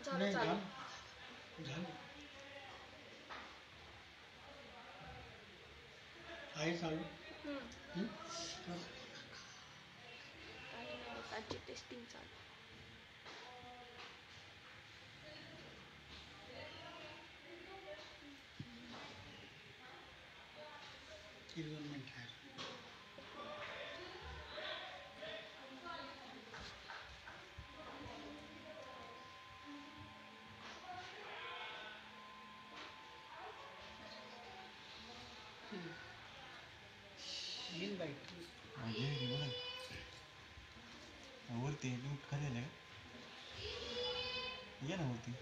नाही झालं आहे चालू. टेस्टिंग चालू. वरती खाली आले या ना वरती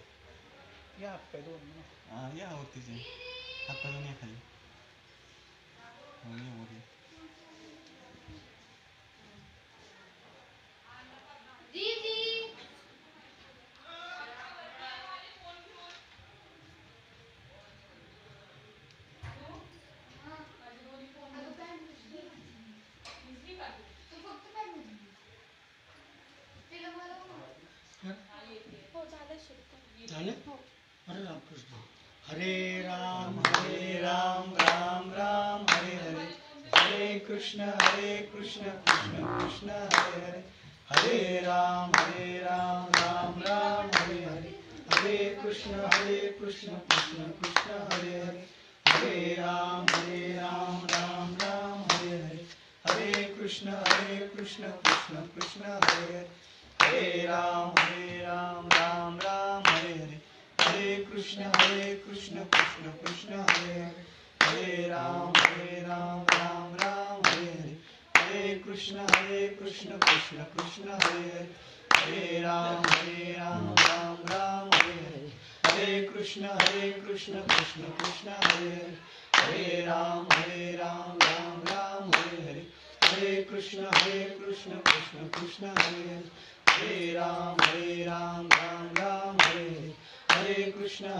या दोन या वरतीच हात पाय दोन या खाली या वरती. झाले. हरे राम कृष्ण. हरे राम राम राम हरे हरे. हरे कृष्ण कृष्ण कृष्ण हरे हरे. हरे राम राम राम हरे हरे. हरे कृष्ण कृष्ण कृष्ण हरे हरे. हरे राम राम राम हरे हरे. हरे कृष्ण कृष्ण कृष्ण हरे हरे. हरे राम राम राम हरे हरे. हरे कृष्ण कृष्ण कृष्ण हरे हरे. हरे राम राम राम हरे हरे. हरे कृष्ण कृष्ण कृष्ण हरे हरे. हरे राम राम राम हरे हरे. हरे कृष्ण कृष्ण कृष्ण हरे हरे. हरे राम राम हरे हरे. हरे कृष्ण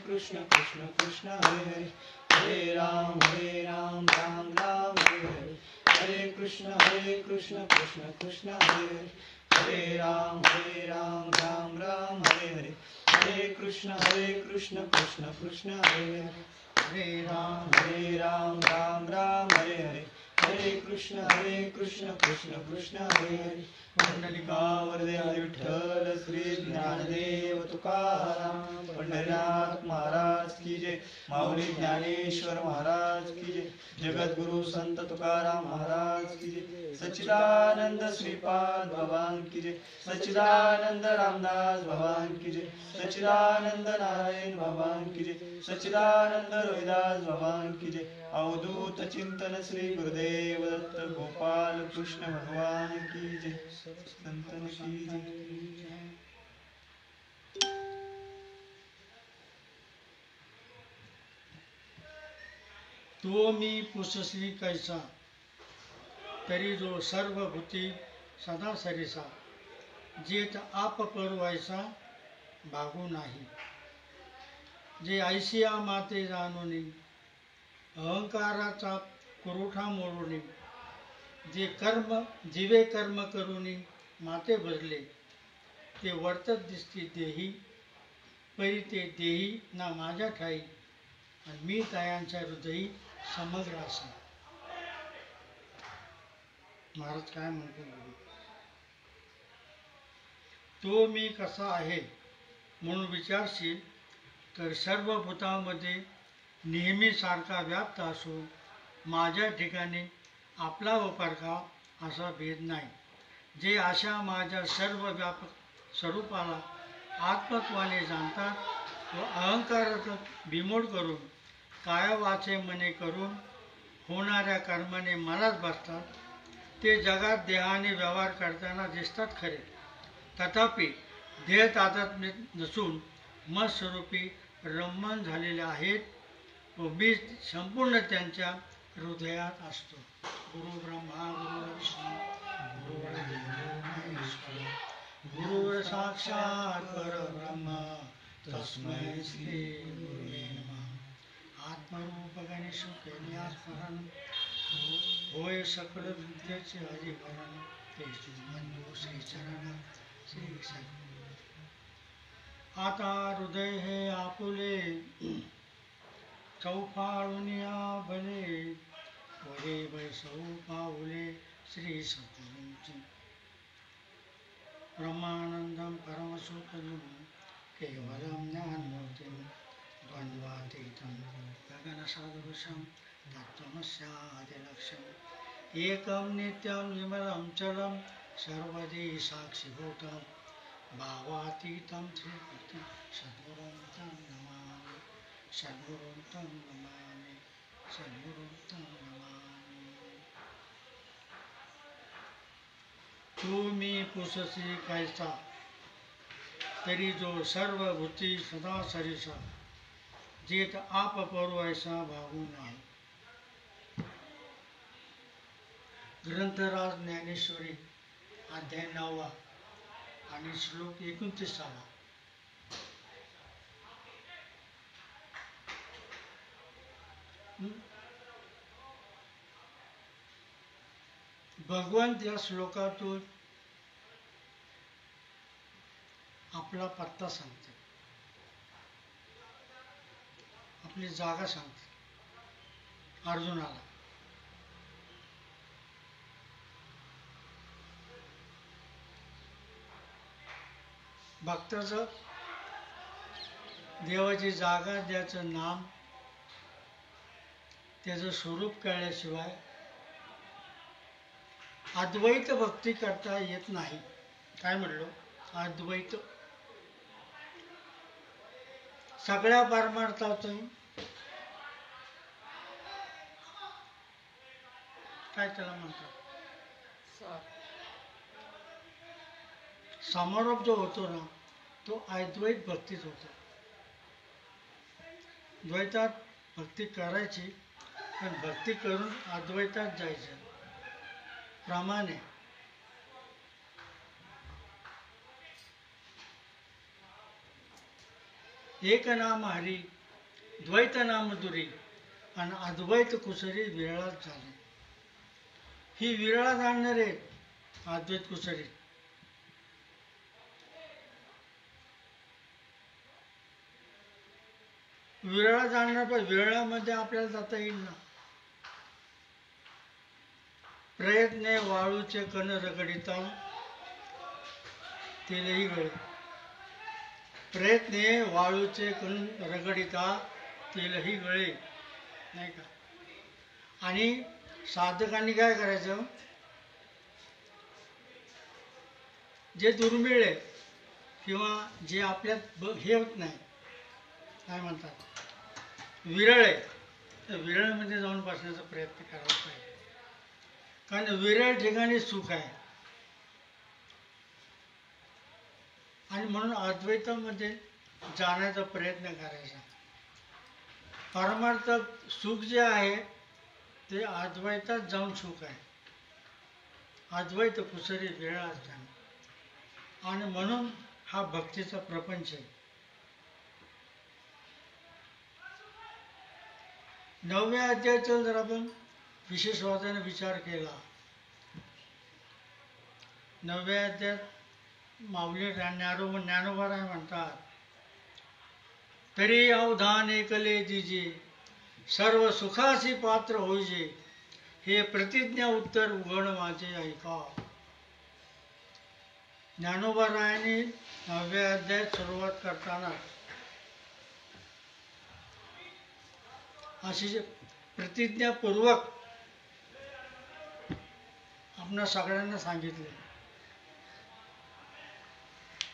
कृष्ण कृष्ण हरे हरे. हरे राम राम हरे हरे. हरे कृष्ण कृष्ण कृष्ण हरे हरे. हरे राम राम हरे हरे. हरे कृष्ण कृष्ण कृष्ण हरे हरे. हरे राम राम हरे हरे. हरे कृष्ण कृष्ण कृष्ण हरे हरे. हरे राम राम हरे हरे. हरे कृष्ण कृष्ण कृष्ण हरे हरे. पुंडलिका वरदे हरी विठ्ठल श्री ज्ञानदेव तुकाराम पंढरीनाथ महाराज की जय. माऊली ज्ञानेश्वर महाराज की जय. जगद्गुरु संत तुकाराम महाराज की जय. सच्चिदानंद श्रीपाद भगवान की जय. सच्चिदानंद रामदास भगवान की जय. सच्चिदानंद नारायण भगवान की जय. सच्चिदानंद रोहिदास भगवान की जय. अवधूत चिंतन श्री गुरुदेव दत्त गोपाल कृष्ण भगवान की जय. संतन की जय. तो मी पुससी कैसा तरी जो सर्व भूती सदा सरिसा. जेत आप परवायसा भागू नाही. जे ऐसिया माते जाणूनी अहंकाराचा कुरुठा मोडूनी. जे जीवे कर्म करूनी माते भरले. ते वर्तत दिसती देही परी ते देही ना माझ्या ठाई. आणि मी तयांच्या हृदयी समग्र असे. महाराज काय म्हणतो, तो मी कसा आहे म्हणून विचारशील तर सर्व भूतांमध्ये नेहमी सारखा व्याप्त असून माझ्या ठिकाणी आपला व परका असा भेद नाही. जे अशा माझ्या सर्व व्यापक स्वरूपाला आत्मत्वाने जाणतात व अहंकाराचा बिमोड करून कायावाचे मने करून होणाऱ्या कर्माने मलाच बसतात. ते जगात देहाने व्यवहार करताना दिसतात खरे, तथापि देह तादात्म्य नसून मत स्वरूपी रममान झालेले आहेत व मी संपूर्ण त्यांच्या हृदयात असतो. गुरु ब्रह्मा गुरु विष्णू गुरुर्देवो साक्षात परब्रह्म तस्मै श्री गुरुवे नमः. आत्मरूप गणेश स्मरण होय सकल विद्येचे हरिभरण. तेच बंधू श्री चरण श्री आता हृदय हे आपुले चौफाळुनिया भले वरे वैसव पाऊले श्री सद्गुरूंचे ब्रह्मानंदम परमसुखदं केवलं ज्ञानमूर्तिं द्वन्द्वातीतं गगनसदृशं तत्त्वमस्यादिलक्ष्यम् एकं नित्यं विमलं चलं सर्वदी साक्षिभूतं भावातीतं श्रीकृतं सद्गुरुं तं नमामि सद्गुरुं तं नमामि सद्गुरुं तं नमामि। तुम्ही पुससी कैसा तरी जो सर्वभूती सदा सरिसा जेत आप परो ऐसा भावू नाही। ग्रंथराज ज्ञानेश्वरी अध्याय 9 आणि श्लोक 29। भगवंत या श्लोकातून आपला पत्ता सांगते, आपली जागा सांगते अर्जुनाला। भक्ताचं देवाची जागा, त्याचं नाम, त्याचं स्वरूप कळल्याशिवाय अद्वैत भक्ती करता येत नाही। काय म्हणलो? अद्वैत सगळ्या परमार्थाचं काय त्याला म्हणतात, समारोप जो होतो ना, तो अद्वैत भक्तीच होतो। द्वैतात भक्ती करायची, पण भक्ती करून अद्वैतात जायचं प्रमाणे। एक नाम हरी द्वैत नाम दुरी आणि अद्वैत कुसरी विरळात झाले। ही विरळात आणणारे अद्वैत कुसरी। विरळात आणणार, पण विरळामध्ये आपल्याला जाता येईल ना। प्रयत्ने वाळूचे कण रगडिता तेलही गळे। प्रयत्ने वाळूचे कण रगडिता तेलही गळे, नाही का? आणि साधकांनी काय करायचं, जे दुर्मिळ आहे किंवा जे आपल्यात हे होत नाही, काय म्हणतात विरळ आहे, तर विरळमध्ये जाऊन बसण्याचा प्रयत्न करायला पाहिजे। कारण विरळ ठिकाणी सुख आहे। आणि म्हणून अद्वैतामध्ये जाण्याचा प्रयत्न करायचा। परमार्थ सुख जे आहे ते अद्वैतात जाऊन सुख आहे। अद्वैत कुसरी विरळात जाणे, आणि म्हणून हा भक्तीचा प्रपंच आहे। 9व्या अध्यायाचा जर आपण विशेषवादाने विचार केला, 9व्या अध्यायात माऊली ज्ञानोबा राय म्हणतात, तरी अवधान एकले दिजे सर्व सुखासी पात्र होईजे, हे प्रतिज्ञा उत्तर उघड माझे ऐका। ज्ञानोबा रायांनी 9व्या अध्यायात सुरुवात करताना अशी प्रतिज्ञापूर्वक आपणा सगळ्यांना सांगितले।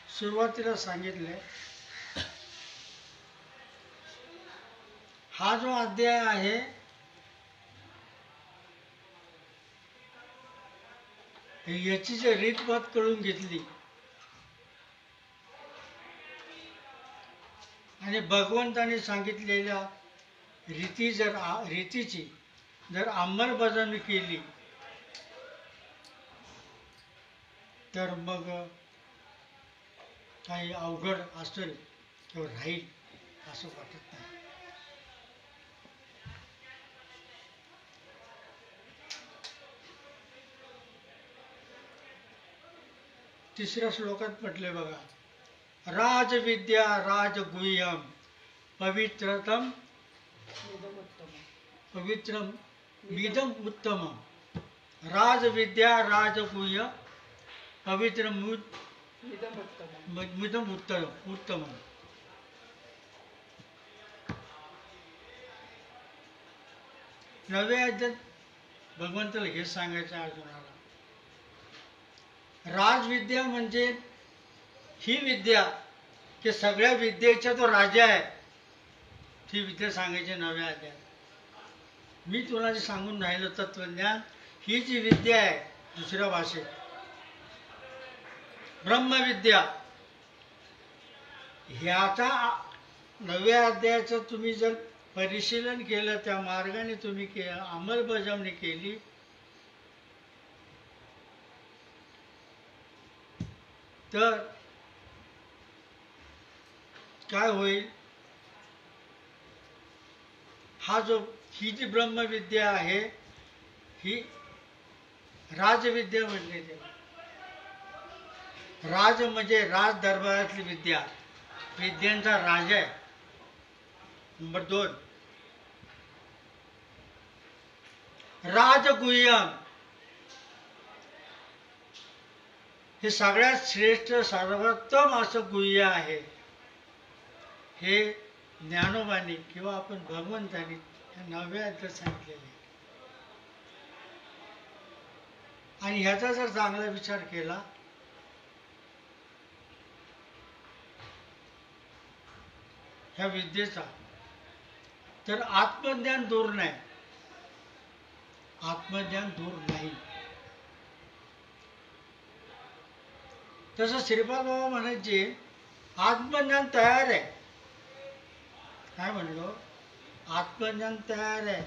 सुरुवातीला सांगितले, हा जो अध्याय आहे याची जी रीतभात कळून घेतली आणि भगवंताने सांगितलेल्या रीतीची जर अंमलबजावणी केली, तर मग काही अवघड असेल किंवा राहील असं वाटत नाही। तिसऱ्या श्लोकात म्हटले बघा, राजविद्या राजगुह्यम पवित्रतम पवित्रम मिदम उत्तमम. राजविद्या राजगुह्य पवित्रम मिदम उत्तमम. नव्या अध्यायात भगवंताला हे सांगायचं अर्जुनाला. राजविद्या म्हणजे ही विद्या की सगळ्या विद्येचा तो राजा आहे. ती विद्या सांगायची नव्या अध्यायात. मी तुला जे सांगून राहिलो तत्वज्ञान ही जी विद्या आहे दुसऱ्या भाषेत ब्रह्मविद्या, ह्याचा नव्या अध्यायाचं तुम्ही जर परिशीलन केलं, त्या मार्गाने तुम्ही अंमलबजावणी केली तर काय होईल. ही जी ब्रह्मविद्या आहे ही राजविद्या म्हणली जाते. राज म्हणजे राज दरबारातली विद्या, विद्यांचा राजा आहे. नंबर 2 राजगुह्यम, हे सगळ्यात श्रेष्ठ सर्वोत्तम असं गुह्य आहे. हे ज्ञानोबानी किंवा आपण भगवंतानी नव्या अध्यायात सांगितलेले आहे. आणि ह्याचा जर चांगला विचार केला ह्या विद्येचा, तर आत्मज्ञान दूर नाही. आत्मज्ञान दूर नाही. तसं श्रीपाद बाबा म्हणायचे आत्मज्ञान तयार आहे. काय म्हणलो? आत्मज्ञान तयार आहे,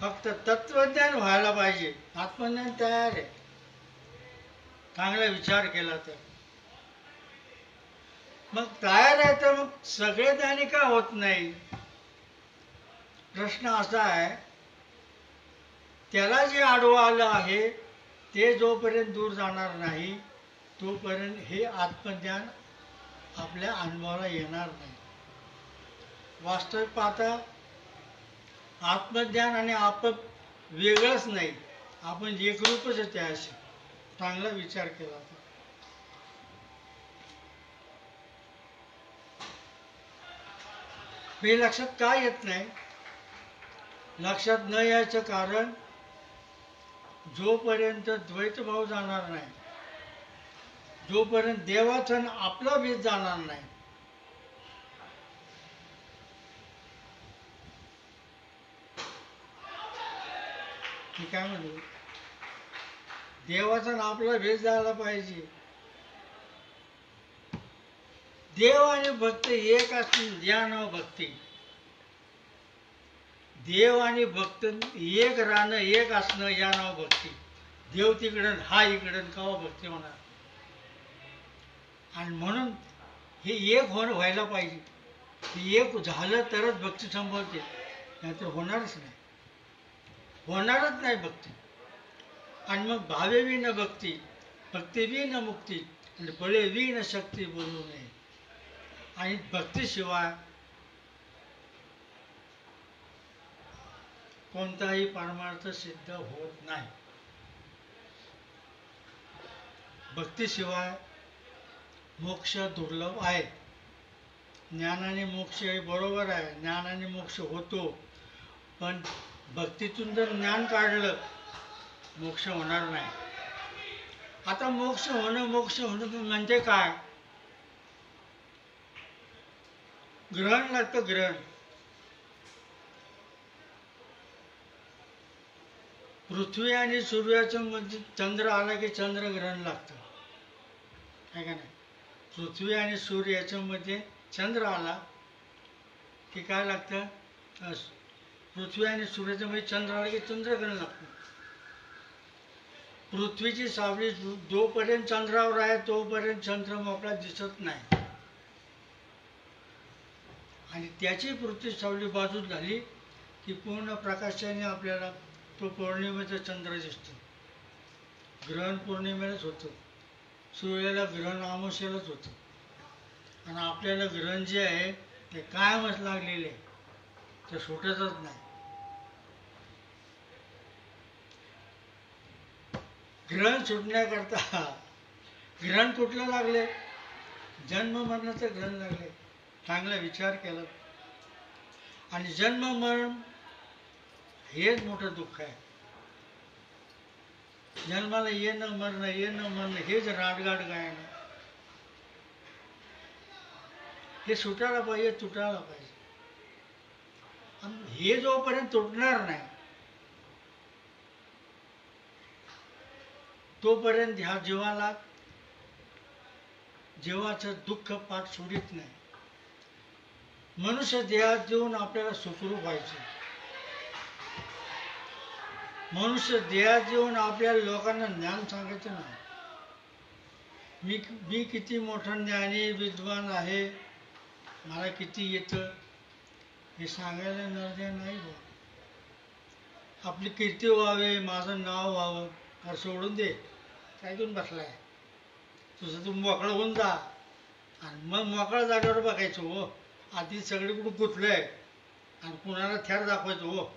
फक्त तत्वज्ञान व्हायला पाहिजे. आत्मज्ञान तयार आहे चांगला विचार केला तर. मग तयार आहे तर मग सगळे ज्ञानी का होत नाही? प्रश्न असा आहे, त्याला जे आडवं आलं आहे ते जोपर्यंत दूर जाणार नाही तोपर्यंत हे आत्मज्ञान आपल्या अनुभवाला येणार नाही. वास्तविक पाहता आत्मज्ञान आणि आपण वेगळंच नाही, आपण एकरूपच आहे त्याशी. चांगला विचार केला तर हे लक्षात का येत नाही? लक्षात न यायचं कारण जोपर्यंत द्वैतभाव जाणार नाही, जोपर्यंत देवाचा आणि आपला भेद जाणार नाही, मी काय म्हणू, देवाचा आणि आपला भेद झाला पाहिजे. देव आणि भक्त एक असणं या नाव भक्ती. देव आणि भक्त एक राहणं, एक असणं या नाव भक्ती. देव तिकडं हा इकडं केव्हा भक्ती होणार? आणि म्हणून हे एक व्हायला पाहिजे. हे एक झालं तरच भक्ती संभवते, नाहीतर होणारच नाही. होणारच नाही भक्ती. आणि मग भावे विन भक्ती, भक्ती विन मुक्ती, आणि बळे विन शक्ती बोलू नये. आणि भक्तीशिवाय कोणताही परमार्थ सिद्ध होत नाही. भक्तीशिवाय मोक्ष दुर्लभ आहे. ज्ञानाने मोक्ष हे बरोबर आहे, ज्ञानाने मोक्ष होतो, पण भक्तीतून जर ज्ञान काढलं मोक्ष होणार नाही. आता मोक्ष होणं म्हणजे काय? ग्रहण लागतं. ग्रहण पृथ्वी आणि सूर्याचं मध्ये चंद्र आला की चंद्रग्रहण लागतं, आहे का नाही? पृथ्वी आणि सूर्य याच्यामध्ये चंद्र आला की काय लागतं? पृथ्वी आणि सूर्याच्या मध्ये चंद्र आला की चंद्रग्रहण लागतं. पृथ्वीची सावली जोपर्यंत चंद्रावर आहे तोपर्यंत चंद्र मोकळा दिसत नाही, आणि त्याची पृथ्वी सावली बाजूला झाली की पूर्ण प्रकाशाने आपल्याला तो पौर्णिमेचा चंद्र दिसतो. ग्रहण पौर्णिमेलाच होतं. सूर्याला ग्रहण अमावस्येलाच होतं आणि आपल्याला ग्रहण जे आहे ते कायमच लागलेले आहे, ते सुटतच नाही. ग्रहण सुटण्याकरता ग्रहण कुठलं लागले? जन्म मरणाचं ग्रहण लागले. चांगला विचार केला. आणि जन्म मरण हेच मोठं दुःख आहे. जन्माला येणं मरणं हेच राडगाड गायनं. हे सुटायला पाहिजे, तुटायला पाहिजे. आणि हे जोपर्यंत तुटणार नाही तोपर्यंत ह्या जीवाला जीवाचं दुःख पाठ सोडित नाही. मनुष्य देहात येऊन आपल्याला सुखरूप व्हायचं. मनुष्य देहात येऊन आपल्या लोकांना ज्ञान सांगायचं नाही. मी किती मोठा ज्ञानी विद्वान आहे, मला किती येतं हे सांगायला नर्दय नाही बा. आपली कीर्ती व्हावे, माझं नाव व्हावं, अरे सोडून दे. काय घेऊन बसलाय? तुझं तू मोकळं होऊन जा आणि मग मोकळं जागेवर बघायचं. हो, आधी सगळीकडून गुंतलंय आणि कुणाला थेर दाखवायचं. हो,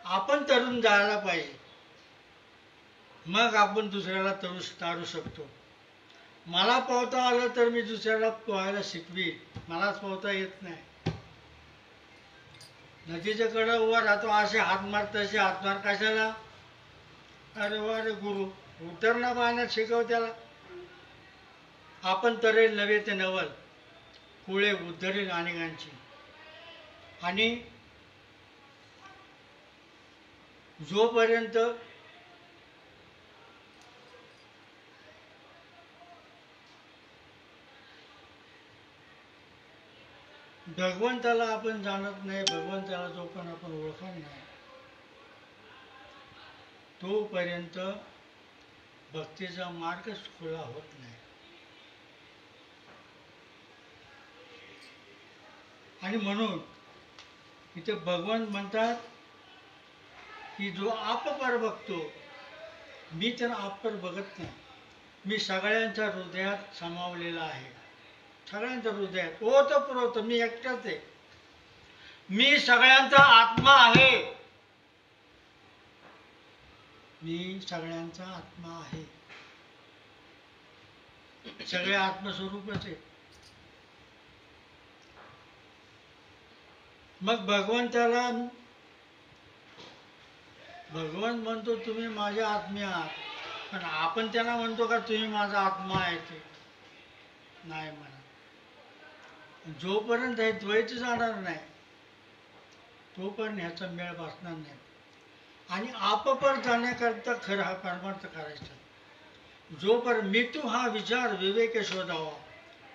आपण तरुण जायला पाहिजे, मग आपण दुसऱ्याला तारू शकतो. मला पोहता आलं तर मी दुसऱ्याला पोहायला शिकवी. मलाच पोहता येत नाही. नदीच्या कडे उभा राहतो, असे हात मार तसे हात मार. कशाला? अरे वा रे गुरु, उतरणं पाण्यात शिकव त्याला. आपण तरेल नव्हे ते नवल, कुळे उद्धरेल अनेकांची. आणि जोपर्यंत भगवंताला आपण जाणत नाही, भगवंताला जो पण आपण ओळखत नाही, तोपर्यंत भक्तीचा मार्गच खुला होत नाही. आणि म्हणून इथे भगवंत म्हणतात की जो आपपर बघतो, मी तर आपपर बघत नाही. मी सगळ्यांच्या हृदयात सामावलेला आहे. सगळ्यांच्या हृदयात ओतप्रोत मी एकटाच आहे. मी सगळ्यांचा आत्मा आहे. मी सगळ्यांचा आत्मा आहे. सगळे आत्मस्वरूपच आहे. मग भगवंताला भगवंत म्हणतो तुम्ही माझ्या आत्मे आहात, पण आपण त्यांना म्हणतो का तुम्ही माझा आत्मा आहे? ते नाही म्हणा. जोपर्यंत हे द्वैत जाणार नाही तोपर्यंत ह्याचा मेळ बसणार नाही. आणि आपपर जाण्याकरता खरं हा परमार्थ करायचा. जोपर्यंत मी तू हा विचार विवेक शोधावा,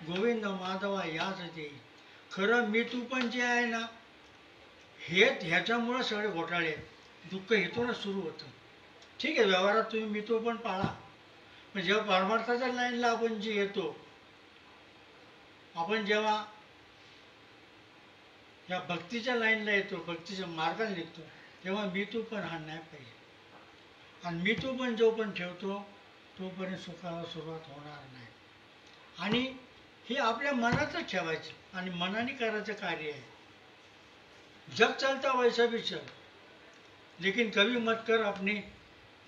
गोविंद माधवा याच देई. खरं मी तू पण जे आहे ना, ह्याच्यामुळे सगळे घोटाळे आहेत. दुःख इथूनच सुरू होतं. ठीक आहे, व्यवहारात तुम्ही मी तो पण पाळा, पण जेव्हा परमार्थाच्या लाईनला आपण जे येतो, आपण जेव्हा या भक्तीच्या लाईनला येतो, भक्तीच्या मार्गाला निघतो, तेव्हा मी तू पण हा नाही पाहिजे. आणि मी तू पण जो पण ठेवतो तोपर्यंत सुखाला सुरुवात होणार नाही. आणि हे आपल्या मनातच ठेवायचं आणि मनाने करायचं कार्य आहे. जग चलता वैसा भी चल, लेकिन कभी मत कर अपने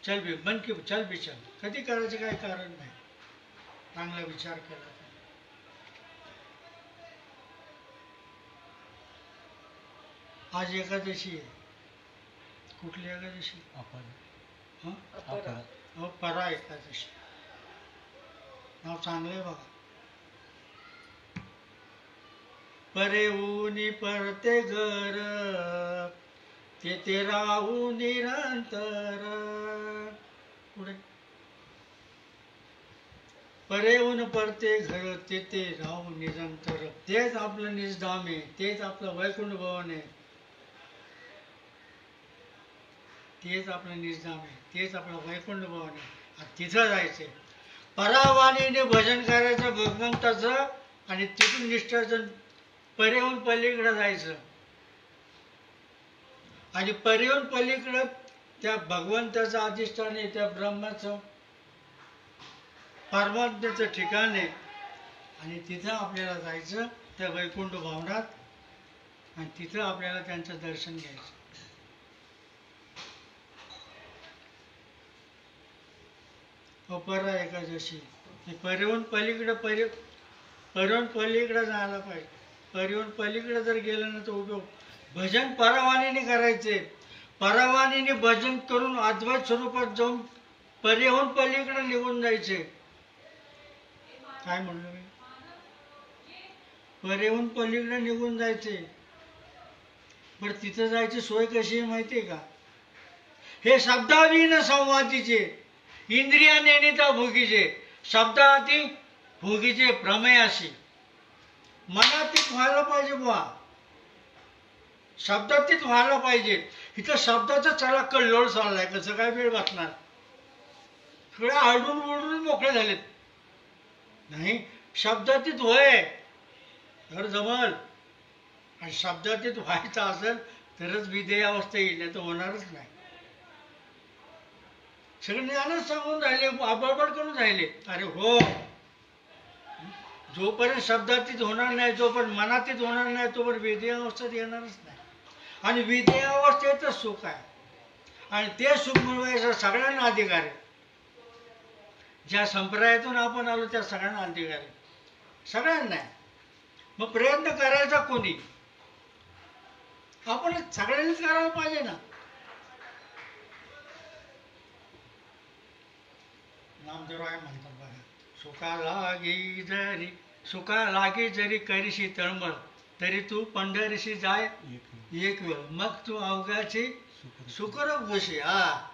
चल भी मन की चल भी चल. कधी करायचं काही कारण नाही. चांगला विचार केला. आज एकादशी आहे. कुठली एकादशी? परा एकादशी. नाव चांगलं आहे बघा. परे ऊनी परते घर, तेथे राहू निरंतर. पुढे परे ऊन परते घर, तेथे राहू निरंतर. तेच आपलं निजधाम आहे, तेच आपलं वैकुंठ भवन आहे, तेच आपलं निजधाम आहे, तेच आपलं वैकुंठ भवन आहे. तिथं जायचंय. परावाणीने भजन करायचं भगवंताचं आणि तिथून निष्ठाचं परेहून पलीकडे जायचं. आणि परेहून पलीकडं त्या भगवंताचं अधिष्ठान आहे, त्या ब्रह्माचं परमात्म्याचं ठिकाण आहे. आणि तिथं आपल्याला जायचं त्या वैकुंठ भवनात, आणि तिथं आपल्याला त्यांचं दर्शन घ्यायचं. अपरा एकादशी परिहून पलीकडे परिहून पलीकडे जायला पाहिजे. परिहून पलीकडे जर गेलं ना तर उपयोग. भजन परवानीने करायचे. परवानीने भजन करून अद्वैत स्वरूपात जाऊन परिहून पलीकडे निघून जायचे. काय म्हणलो मी? परिहून पलीकडे निघून जायचे. बरं तिथं जायची सोय कशी आहे माहिती आहे का? हे शब्दाविन संवादीचे, इंद्रियाने नेता भोगीचे, शब्दाती भोगीचे प्रमेयाशी. मनातीत व्हायला पाहिजे बुवा, शब्दातीत व्हायला पाहिजे. इथं शब्दाचा चला कल्लोळ चाललाय. कसं काय वेळ वाचणार? सगळे आडून ओढून मोकळे झालेत. नाही, शब्दातीत होय तर जमल. आणि शब्दातीत व्हायचं असेल तरच विधेय अवस्था येईल, नाही तर होणारच नाही. सगळे ज्ञानच सांगून राहिले, बडबड करून राहिले. अरे हो, जोपर्यंत शब्दातीत होणार नाही, जोपर्यंत मनातीत होणार नाही, तोपर्यंत विधेय अवस्थेत येणारच नाही. आणि विधेय अवस्थेतच सुख आहे. आणि ते सुख मिळवायचं सगळ्यांना अधिकार आहे. ज्या संप्रदायातून आपण आलो त्या सगळ्यांना अधिकार आहे, सगळ्यांना. मग प्रयत्न करायचा कोणी? आपण सगळ्यांनीच करायला पाहिजे ना. नामदेवराय म्हणतात बघा, सुखा लागी जरी करीशी तळमळ, तरी तू पंढरीशी जाय एक वेळ, मग तू अवघाची सुखरूप होशी. हा,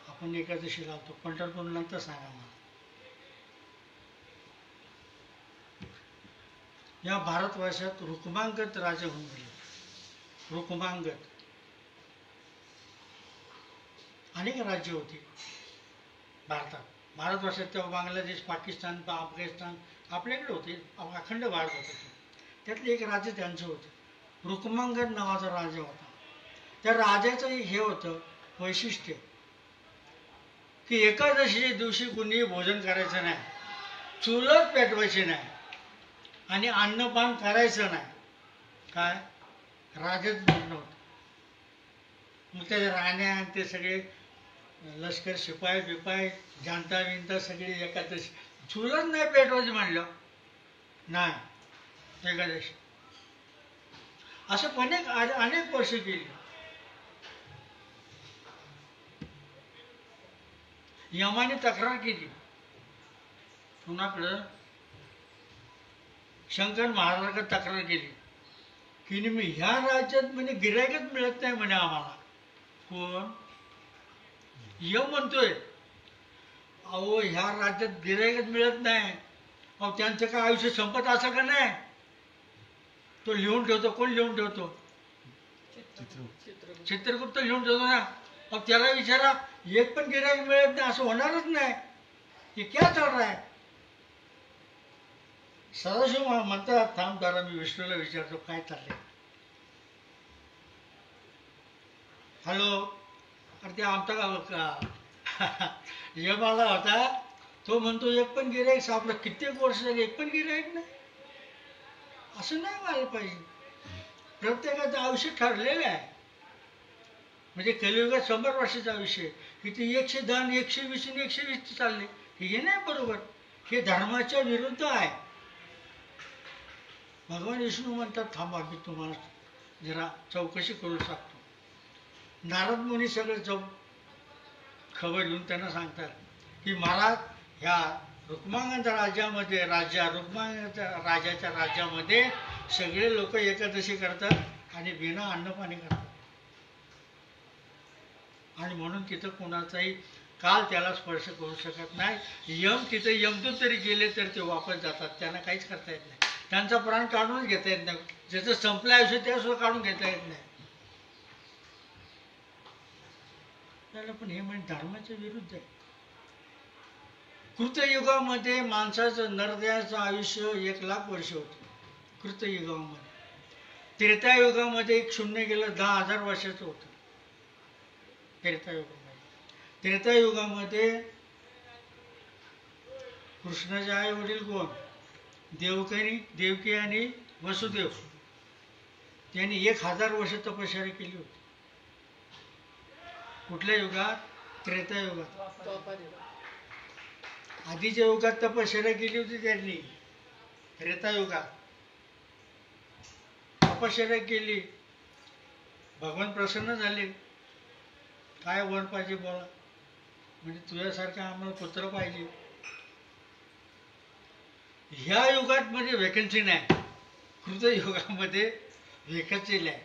आपण एकादशी लावतो. पंढरपूर नंतर सांगा मला. या भारतवर्षात रुक्मांगद राजे होऊन गेले. रुक्मांगद अनेक राज्य होती भारतात. भारतवर्षात तेव्हा बांगलादेश, पाकिस्तान, अफगाणिस्तान आपल्याकडे होते. अखंड भारत होते. त्यातले एक राज्य त्यांचं होतं. रुक्मांगद नावाचा राजा होता. त्या राजाचं हे होतं वैशिष्ट्य की एकादशीच्या दिवशी कुणीही भोजन करायचं नाही, चुलत पेटवायची नाही, आणि अन्नपान करायचं नाही. काय राजाच म्हणणं होतं. मग त्या राण्या ते सगळे लष्कर शिपाई बिपाई जानता विनता सगळे एकादशी चुलत नाही पेटवायचं म्हणलं नाही एकादशी. असं अनेक वर्ष केली. यमाने तक्रार केली कुणाकडं? शंकर महाराजांकडे तक्रार केली की मी ह्या राज्यात म्हणजे गिरायकच मिळत नाही म्हणे आम्हाला. कोण? यम म्हणतोय. अहो ह्या राज्यात गिरायकच मिळत नाही. अहो त्यांचं काय आयुष्य संपत असं का नाही? तो लिहून ठेवतो. कोण लिहून ठेवतो? चित्रगुप्त लिहून ठेवतो ना. अब त्याला विचारा, एक पण गिरायक मिळत नाही असं होणारच नाही. हे क्या चाल रहा है? सदाशिव म्हणतात, थांब जरा मी विष्णूला विचारतो काय चाललंय. हॅलो, अरे ते आमचा यम आला होता. तो म्हणतो एक पण गिरायक सापडलं. कित्येक वर्ष झाले एक पण गिरायक नाही. असं नाही व्हायला पाहिजे. प्रत्येकाचं आयुष्य ठरलेलं आहे. म्हणजे कलियुगात 100 वर्षाचं आयुष्य आहे. इथे 110, 120 आणि 120 चालले. हे नाही बरोबर. हे धर्माच्या विरुद्ध आहे. भगवान विष्णू म्हणतात, थांबा मी तुम्हाला जरा चौकशी करू शकतो. नारद मुनी सगळं खबर घेऊन त्यांना सांगतात की महाराज, ह्या रुक्मांगद राज्यामध्ये रुक्मांगद राजाच्या राज्यामध्ये सगळे लोक एकादशी करतात आणि बिना अन्नपाणी करतात. आणि म्हणून तिथं कोणाचाही काल त्याला स्पर्श करू शकत नाही. यम तिथे यमदूत तरी गेले तर ते वापस जातात. त्यांना काहीच करता येत नाही. त्यांचा प्राण काढूनच घेता येत नाही. ज्याचं संपलं आयुष्य त्या सुद्धा काढून घेता येत नाही. त्याला पण हे म्हणजे धर्माच्या विरुद्ध आहे. कृतयुगामध्ये माणसाचं नरदेहाचं आयुष्य 1,00,000 वर्ष होतं कृतयुगामध्ये. त्रेतायुगामध्ये एक शून्य गेलं 10,000 वर्षाचं होतं त्रेतायुगामध्ये. त्रेतायुगामध्ये कृष्णाचे आई वडील कोण? देवकी आणि वसुदेव. त्यांनी 1,000 वर्ष तपश्चर्या केली होती. कुठल्या युगात? त्रेतायुगात. आधीच्या युगात तपश्चर्या केली होती त्यांनी. त्रेतायुगात तपश्चर्या केली, भगवान प्रसन्न झाले. काय वर पाहिजे बोला, म्हणजे तुझ्यासारखा आम्हाला पुत्र पाहिजे. ह्या युगात म्हणजे व्हॅकन्सी नाही, कृतयुगामध्ये व्हॅकन्सी नाही.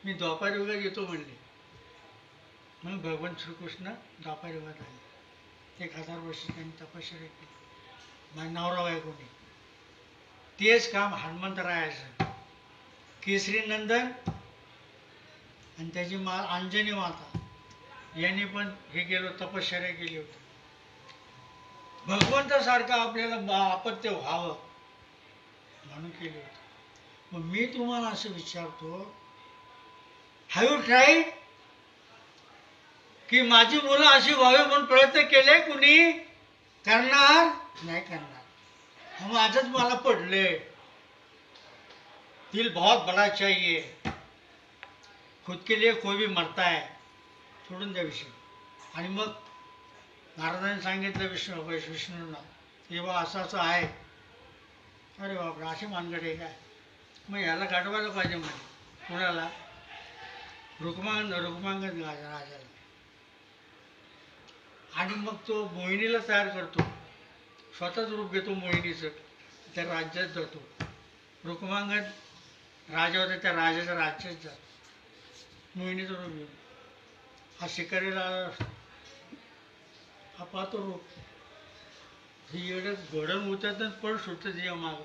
मी द्वापार युगात येतो म्हणले, मग भगवान श्रीकृष्ण द्वापार युगात आले. 1,000 वर्ष त्यांनी तपश्चर्या केली. माझ्या नवरा बायकोने तेच काम हनुमंतरायाचं. केसरी नंदन आणि त्याची अंजनी माता यांनी पण हे केलं, तपश्चर्या केली होती. भगवंतासारखं आपल्याला अपत्य व्हावं म्हणून केले होते. मग मी तुम्हाला असं विचारतो, हॅव यू ट्राईड? की माझी मुलं अशी व्हावी म्हणून प्रयत्न केले कुणी? करणार नाही करणार. माझंच मला पडले, दिल बहुत बड़ा चाहिए, खुद के लिए कोई भी मरता है, सोडून द्या विषय. आणि मग महाराजांनी सांगितलं विष्णूंना, हे बा असं असं आहे. अरे बापरे, अशी मानगड आहे काय? मग याला गाठवायला पाहिजे म्हणे. कोणाला? रुक्मांगद राजाला. आणि मग तो मोहिनीला तयार करतो, स्वतःच रूप घेतो मोहिनीचं, त्या राज्यात जातो. रुक्मांगद राजा होता, त्या राजाच्या राज्यात जातो मोहिनीचं रूप घेऊन. हा शिकारीला हा पाहतो रूप, ही एवढं घोडण उतरत पण सुटतं तिच्या माग.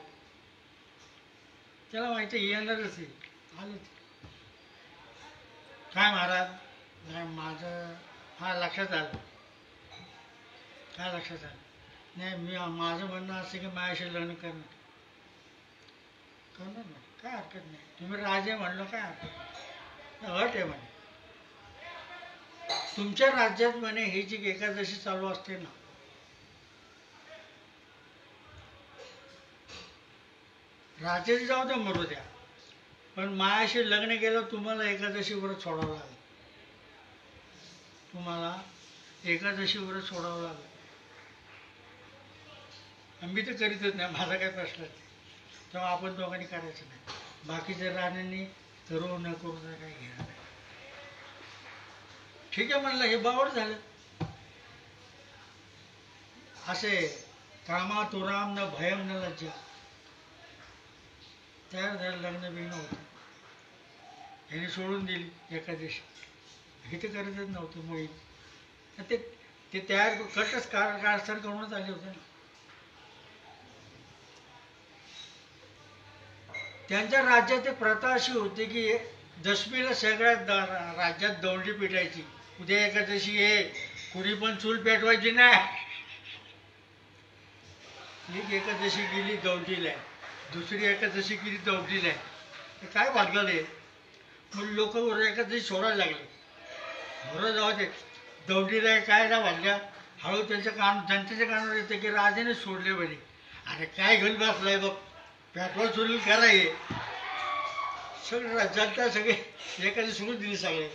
त्याला माहिती येणारच आहे. आलं काय महाराज? नाही माझं हा लक्षात आलं. काय लक्षात आलं? नाही मी माझं म्हणणं असं की माझ्याशी लग्न करणार ना, काय हरकत नाही. तुम्ही राजे म्हणलं काय हरकत नाही, अट आहे म्हणे. तुमच्या राज्यात म्हणे ही जी एकादशी चालू असते ना, राजाची जाऊ द्या मरू द्या, पण मायाशी लग्न केलं तुम्हाला एकादशी व्रत सोडावं लागेल. तुम्हाला एकादशी व्रत सोडावं लागेल. मी तर करीतच नाही, माझा काय प्रश्न नाही. तेव्हा आपण दोघांनी करायचं नाही. बाकीच्या राण्यांनी करू न करू तर काही घेणार नाही. ठीक आहे म्हणलं, हे बावड झालं. असे कामा तुराम न भयम न लज्जा, तयार झालं, लग्न बिग्न होतं. ह्याने सोडून दिली एकादशी. हे तर करतच नव्हतं मोहीम. ते तयार कटच कारस्थान करूनच आले होते ना. त्यांच्या राज्यात एक प्रथा अशी होती की दशमीला सगळ्या राज्यात दौंडी पिटायची. उद्या एकादशी आहे, कुणी पण चूल पेटवायची नाही. एक एकादशी गेली दौंडीला आहे, दुसरी एकादशी गेली दौंडीला आहे. हे काय भागलं आहे? मग लोक एकादशी सोडायला लागले. बरं जाऊ दे, दौंडीला काय ना वाढल्या. हळू जनतेच्या कानावर येतं की राजाने सोडले म्हणे. अरे काय घेऊन बसलाय बघ, पेट्रोल सुरू कराय. सगळं जनता सगळे एखादी सोडून दिली सगळे.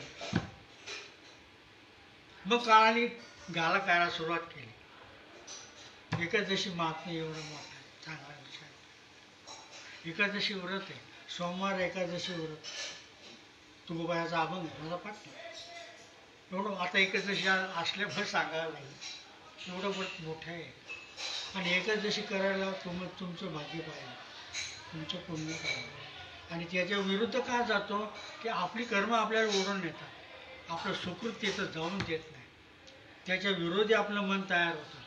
मग काळाने गाला काळा सुरुवात केली. एकादशी महात्म्य एवढं मोठं आहे, चांगला विचार. एकादशी व्रत आहे, सोमवार एकादशी व्रत. तुकोबायाचा अभंग मला पाठ नाही एवढं. आता एकादशी असल्यामुळे सांगायला लागेल, एवढं व्रत मोठं आहे. आणि एकादशी करायला तुमचं भाग्य पाहिजे, तुमचं पुण्य पाहिजे. आणि त्याच्या विरुद्ध का जातो की आपली कर्म आपल्याला ओढून नेतात, आपलं सुकृत तिथं जाऊन देत नाही. त्याच्या विरोधी आपलं मन तयार होतं,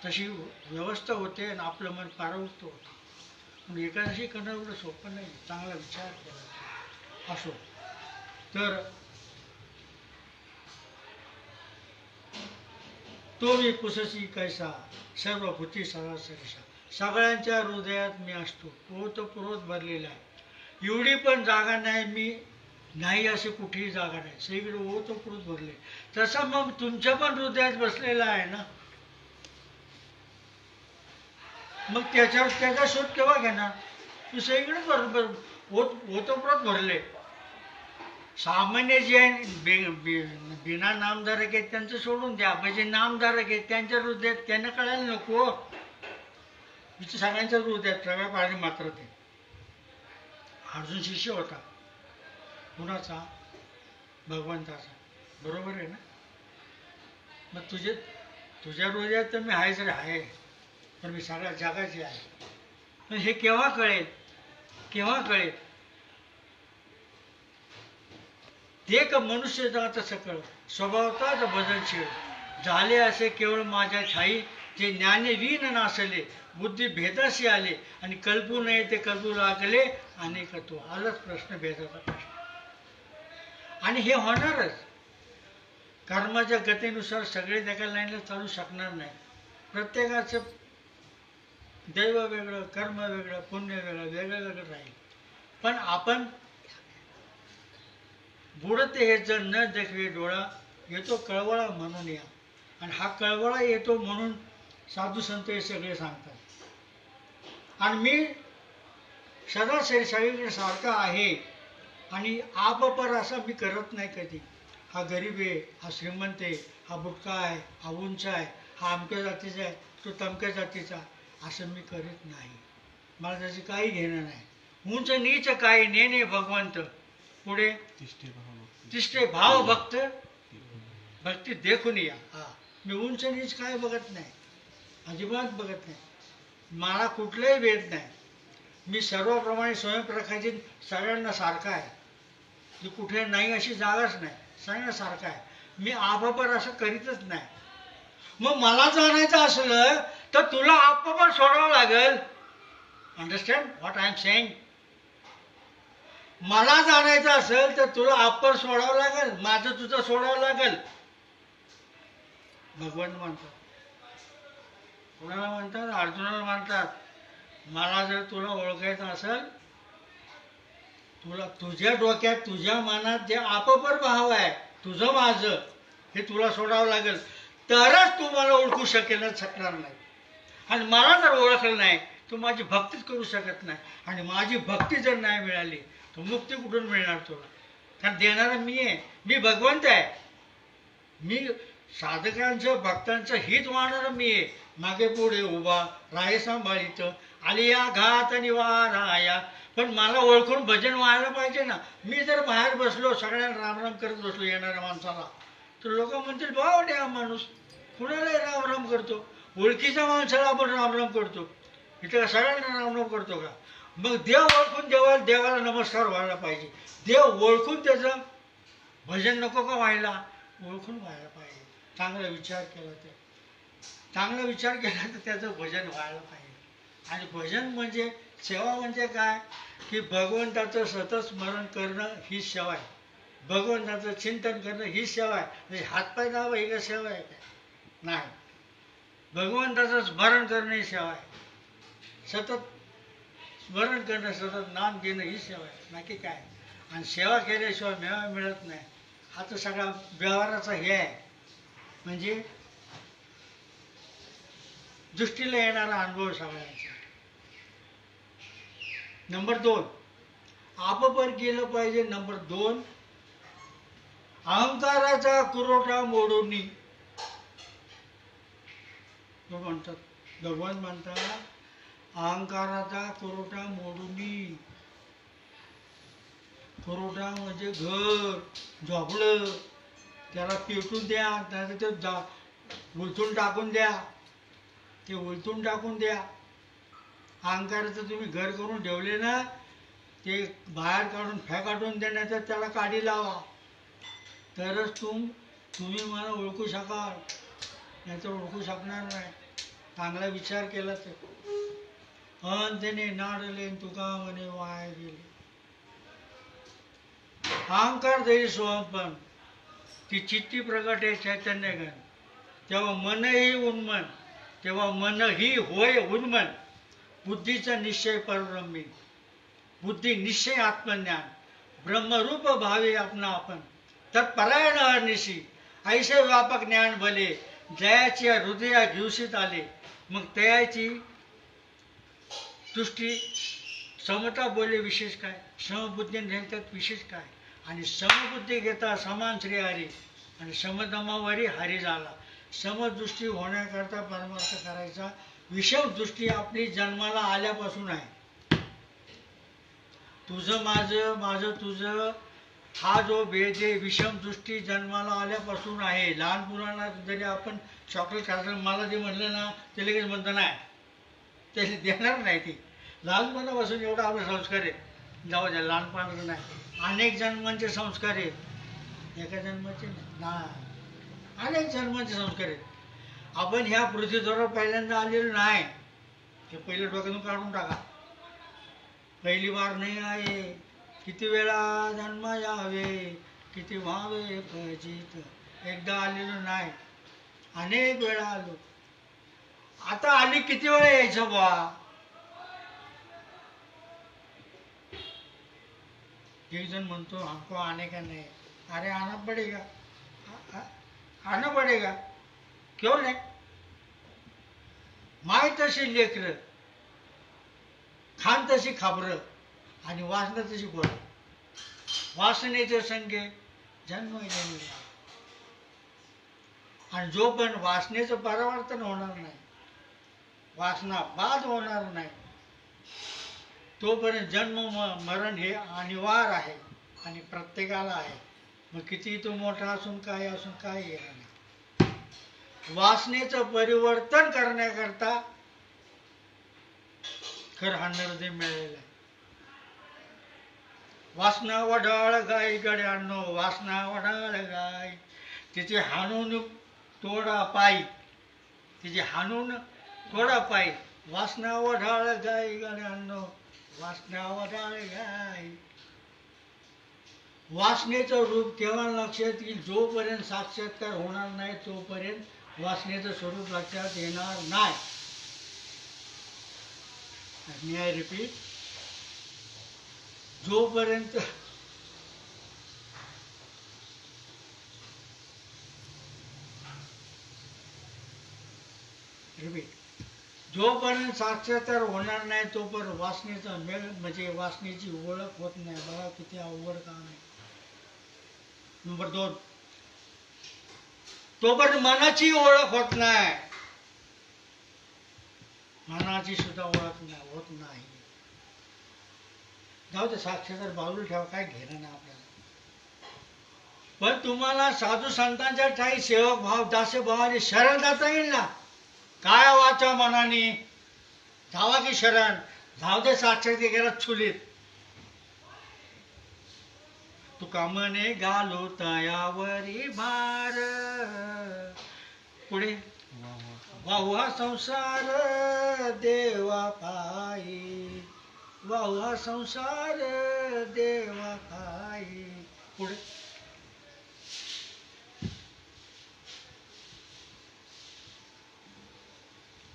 तशी व्यवस्था होते आणि आपलं मन पारवृत्त होतं. पण एकादशी करणं एवढं सोपं नाही, चांगला विचार केला असो. तर तो मी पुससी कैसा सर्व भूती सरासरीसा. सगळ्यांच्या हृदयात मी असतो. ओतप्रोत भरलेला आहे. एवढी पण जागा नाही मी नाही अशी कुठेही जागा नाही. सगळीकडे ओतप्रोत भरले. तसं मग तुमच्या पण हृदयात बसलेला आहे ना. मग त्याचा शोध केव्हा घेणार. तू सगळीकडे बरोबर ओतप्रोत भरले. सामान्य जे बिना नामधारक आहेत त्यांचं सोडून द्या. म्हणजे नामधारक आहेत त्यांच्या हृदयात त्यांना कळायला नको. तिथे सगळ्यांच्या हृदयात सगळ्या पाणी मात्र ते. अर्जुन शिष्य होता कुणाचा. भगवंताचा. बरोबर आहे ना. मग तुझ्या हृदयात तर मी आहेच रे आहे. पण मी सगळ्या जगाचे आहे. पण हे केव्हा कळेल. केव्हा कळेल. ते का मनुष्य जात सकळ स्वभावताच बदलशील झाले असे केवळ माझ्या ठाई. जे ज्ञाने वीन नासले बुद्धी भेदाशी आले आणि कल्पू नये ते कल्पू लागले अनेक तो. आलाच प्रश्न भेदाचा प्रश्न. आणि हे होणारच. कर्माच्या गतीनुसार सगळे एका लाईनला चालू शकणार नाही. प्रत्येकाचं दैव वेगळं कर्म वेगळं पुण्य वेगळं वेगळं वेगळं राहील. पण आपण बुडते हे जर न देखवे डोळा येतो कळवळा म्हणून या. आणि हा कळवळा येतो म्हणून साधू संत हे सगळे सांगतात. आणि मी सदा सगळीकडे सारखा आहे. आणि आपपर असा मी करत नाही कधी. हा गरीब आहे हा श्रीमंत आहे हा बुटका आहे हा उंच आहे हा अमक्या जातीचा आहे तो तमक्या जातीचा असं मी करीत नाही. मला त्याचे काही घेणं नाही. उंच नीच काय नेने भगवंत. पुढे तिष्ठे भाव भक्त भक्ती देखून या. हा मी उंच नीच काय बघत नाही. अजिबात बघत नाही. मला कुठलाही भेद नाही. मी सर्वप्रमाणे स्वयंप्रकाशित सगळ्यांना सारखा आहे. मी कुठे नाही अशी जागाच नाही. सगळ्यांना सारखा आहे. मी आपापर असं करीतच नाही. मग मला जाणायचं असलं तर तुला आपापर सोडावं लागेल. Understand what I am saying. मला जाणायचं असेल तर तुला आपर सोडावं लागेल. माझं तुझं सोडावं लागेल. भगवान म्हणतात. कुणाला म्हणतात. अर्जुनाला म्हणतात मला जर तुला ओळखायचं असेल तुला तुझ्या डोक्यात तुझ्या मनात जे आपापर भाव आहे तुझं माझं हे तुला सोडावं लागेल तरच तू मला ओळखू शकणार नाही. आणि मला जर ओळखलं नाही तू माझी भक्तीच करू शकत नाही. आणि माझी भक्ती जर नाही मिळाली तर मुक्ती कुठून मिळणार तुला. कारण देणारा मी आहे. मी भगवंत आहे. मी साधकांचं भक्तांचं हित वाहणारा मी आहे. मागे पुढे उभा राहे सांभाळीत आलिया घात निवाराया. पण मला ओळखून भजन व्हायला पाहिजे ना. मी जर बाहेर बसलो सगळ्यांना रामराम करत बसलो येणाऱ्या माणसाला तर लोक म्हणतील बावडे हा माणूस कुणालाही रामराम करतो. ओळखीच्या माणसाला आपण रामराम करतो. इथं सगळ्यांना रामराम करतो का. मग देव ओळखून देवाला नमस्कार व्हायला पाहिजे. देव ओळखून त्याचं भजन नको का व्हायला. ओळखून व्हायला पाहिजे. चांगला विचार केला तर चांगला विचार केला तर त्याचं भजन व्हायला पाहिजे. आणि भजन म्हणजे सेवा म्हणजे काय की भगवंताचं सतत स्मरण करणं ही सेवा आहे. भगवंताचं चिंतन करणं ही सेवा आहे. म्हणजे हातपाय दावा ही का सेवा आहे काय नाही. भगवंताचं स्मरण करणं ही सेवा आहे. सतत स्मरण करणं सतत नाम घेणं ही सेवा आहे नक्की काय. आणि सेवा केल्याशिवाय मेवा मिळत नाही. हा तर सगळा व्यवहाराचा हे आहे. म्हणजे दृष्टीला येणारा अनुभव सगळ्यांचा. नंबर 2 आपपर केलं पाहिजे. नंबर 2 अहंकाराचा कुरोटा मोडून म्हणतात. भगवान म्हणतात अहंकाराचा कुरोटा मोडून. कुरोटा म्हणजे घर झोपलं त्याला पेटून द्या. त्याचं ते उलथून टाकून द्या. ते उलथून टाकून द्या. अहंकाराचं तुम्ही घर करून ठेवले ना ते बाहेर काढून काढून देण्याचं त्याला काडी लावा तरच तुम्ही मला ओळखू शकाल. नाही तर ओळखू शकणार नाही. चांगला विचार केला तर. अंतने नाडले तुका म्हणे वाया गेले. अहंकार देई सोहंपण ती चित्ती प्रगट आहे चैतन्य गण. तेव्हा मनही उन्मन, तेव्हा मनही होय उन्मन. बुद्धीचा निश्चय परब्रह्मी, बुद्धी निश्चय आत्मज्ञान, ब्रह्मरूप भावे आपणा आपण. तत्परायण हरनिशी ऐसे व्यापक ज्ञान भले, जयाची हृदया घेऊशीत आले. मग तयाची तुष्टी समता बोले विशेष काय, समबुद्धी घेतात विशेष काय. आणि समबुद्धी घेता समान श्री हरी, आणि समदमावरी हरी झाला. समदृष्टी होण्याकरता परमार्थ करायचा. विषम दृष्टी आपली जन्माला आल्यापासून आहे. तुझं माझं, माझं तुझं, हा जो भेद आहे विषम दृष्टी जन्माला आल्यापासून आहे. लहान मुलांना जरी आपण चॉकलेट खायचं मला जे म्हणलं ना ते लगेच म्हणतं नाही, ते देणार नाही. ती लहानपणापासून एवढा आपला संस्कार आहे. जाऊ द्या, लहानपणाचं नाही, अनेक जन्मांचे संस्कार आहेत, एका जन्माचे नाही, अनेक जन्मांचे संस्कार आहेत. आपण ह्या पृथ्वीवर पहिल्यांदा आलेलो नाही. ते पहिले डोक्यातून काढून टाका. पहिली वार नाही आहे. किती वेळा जन्म यावे, किती व्हावे फजित. एकदा आलेलो नाही, अनेक वेळा आलो. आता आली किती वेळा यायचं बा. एक जण म्हणतो हमको आने का नहीं. अरे आना पडेगा, आना पडेगा. क्यों नाही. माय तशी लेकर, खान तशी खाबर, आणि वासना तशी गोड. वासनेचे संगे जन्म जन्मला. आणि जो पण वासनेचं परावर्तन होणार नाही, वासना बाद होणार नाही, तोपर्यंत जन्म मरण हे अनिवार्य आहे आणि प्रत्येकाला आहे. मग किती तो मोठा असून काय असून काय येणार नाही. वासनेचं परिवर्तन करण्याकरता खरं हा नरदेह मिळालेला आहे. वासना वडाळ गाय गड्यांनो, वासना वडाळ गाय. तिचे हाणून तोडा पायी, तिचे हाणून तोडा पायी. वासना वडाळ गाय गड्यांनो, वासना वडाळ गाय. वासनेचं रूप केव्हा लक्षात येईल, जोपर्यंत साक्षात्कार होणार नाही तोपर्यंत वासनेचं स्वरूप लक्षात येणार नाही. मी आय रिपीट, जोपर्यंत जोपर्यंत साक्षात्कार होणार नाही तोपर्यंत वासनेचा मेळ म्हणजे वासनेची ओळख होत नाही. बघा किती अवघड काम आहे. नंबर 2, तोपर्यंत मनाची ओळख होत नाही. मनाची सुद्धा ओळख होत नाही. जाऊ दे, साक्षात्कार बाजूला ठेवा, काय घेणं नाही आपल्याला. पण तुम्हाला साधू संतांच्या ठाई सेवक भाव दास्य भावाने शरण जाता येईल ना. काय वाचा मनाने धावा की शरण. जाऊ दे, साक्षात्कार गेला चुलीत. तुका म्हणे घालो तयावरी भार, पुढे वाहुहा संसार देवा पायी, वाहुहा संसार देवा पायी. पुढे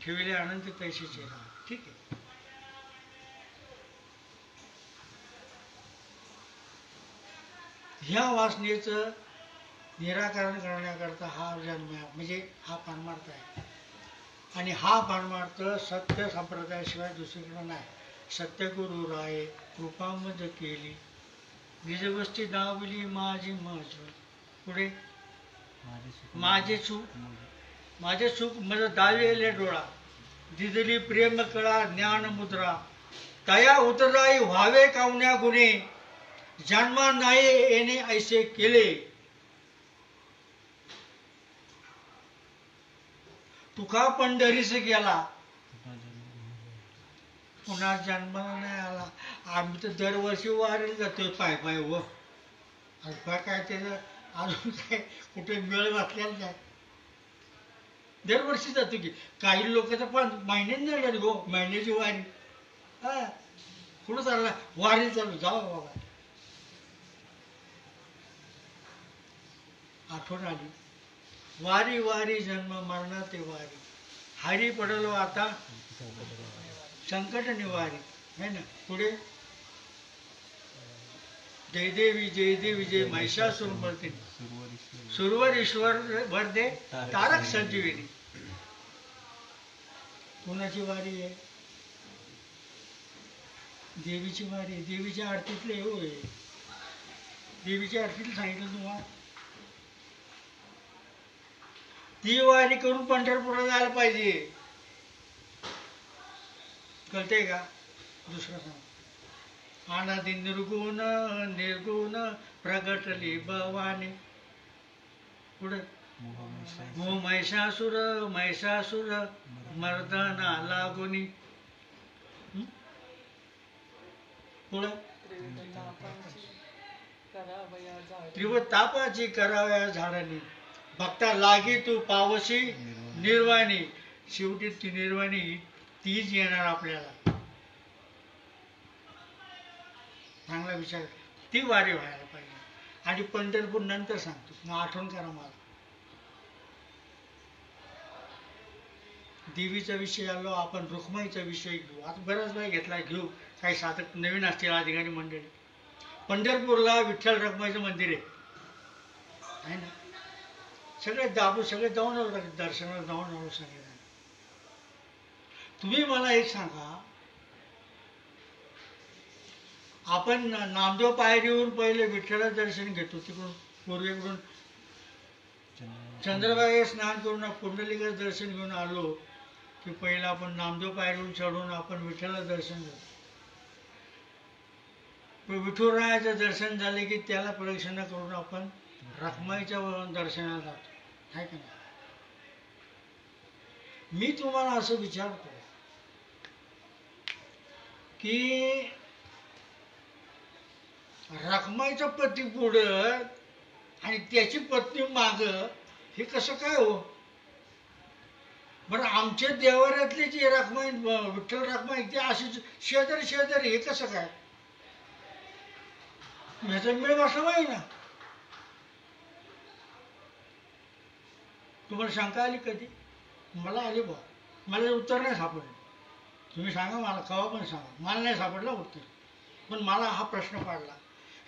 ठेवले अनंत पैशाचे. ठीक आहे. ह्या वासनेचं निराकरण करण्याकरता हा जन्म आहे, म्हणजे हा परमार्थ आहे. आणि हा परमार्थ सत्य संप्रदायाशिवाय दुसरीकडे नाही. सत्यगुरु राये कृपामद केली, निजगोष्टी दावली माझी मज. पुढे माझे सुख मज दाविले डोळा, दिदली प्रेम कळा ज्ञान मुद्रा. तया उतराई व्हावे कावण्या गुणे, जन्मा नाही येणे ऐसे केले. तुका पंढरीस गेला, पुन्हा जन्माला नाही आला. आम्ही तर दरवर्षी वारीला जातोय पाय पाय. व काय त्याचं अजून काय कुठे मेळ घातलेला नाही. दरवर्षी जातो की. काही लोक तर पण महिन्यात नाही झाली हो, महिन्याची वारी. हा कुठं चालला, वारी चालू. जाऊ बाबा, आठवण आली. वारी वारी जन्म मरण ते वारी, हरी पडलो आता संकट निवारी, है ना. पुढे जय देवी जय महिषासुर मर्दिनी, सुरवर ईश्वर भर दे तारक संजीविनी. कोणाची वारी आहे? देवीची वारी आहे. देवीच्या आरतीतले होय, देवीच्या आरतीतलं सांगितलं तुम्हाला. ती वारी करून पंढरपूरला जायला पाहिजे. कळतंय का? दुसरं सांग. अनादि निर्गुण निर्गुण प्रगटली भवानी. पुढे महिषासुर महिषासुर मर्दना लागुनी. पुढे त्रिवतापाची कराव्या झाडानी, भक्ता लागी तू पावशी निर्वाणी. शेवटी ती निर्वाणी तीच येणार आपल्याला. चांगला विचार. ती वारी व्हायला पाहिजे. आणि पंढरपूर नंतर सांगतो, मग आठवण करा मला. देवीचा विषय आलो, आपण रुक्माईचा विषय घेऊ. आता बराच वेळ घेतला, घेऊ. काही साधक नवीन असतील अधिकारी मंडळी. पंढरपूरला विठ्ठल रखुमाईचं मंदिर आहे ना. सगळे दाबू सगळे जाऊन आलो, दर्शनाला जाऊन आलो सगळे. तुम्ही मला एक सांगा, आपण नामदेव पायरीवरून पहिले विठ्ठलाचं दर्शन घेतो, तिकडून पूर्वेकडून चंद्रभागे स्नान करून पुंडलिकाचं दर्शन घेऊन आलो की पहिलं आपण नामदेव पायरीवरून चढून आपण विठ्ठलाचं दर्शन घेतो. विठुरायाचं दर्शन झाले की त्याला प्रदक्षिणा करून आपण रखुमाईच्या दर्शनाला जातो, आहे का नाही? मी तुम्हाला असं विचारतो की रखुमाईचा पती पुढं आणि त्याची पत्नी माग, हे कसं काय हो? बरं, आमच्या देवाऱ्यातले जे रखुमाई विठ्ठल रखुमाई ते असे शेजारी शेजारी, हे कसं काय? ह्याचा मेळ बसला पाहिजे ना. तुम्हाला शंका आली कधी? मला आली बा. मला उत्तर नाही सापडलं. तुम्ही सांगा मला, केव्हा पण सांगा. मला नाही सापडलं उत्तर, पण मला हा प्रश्न पडला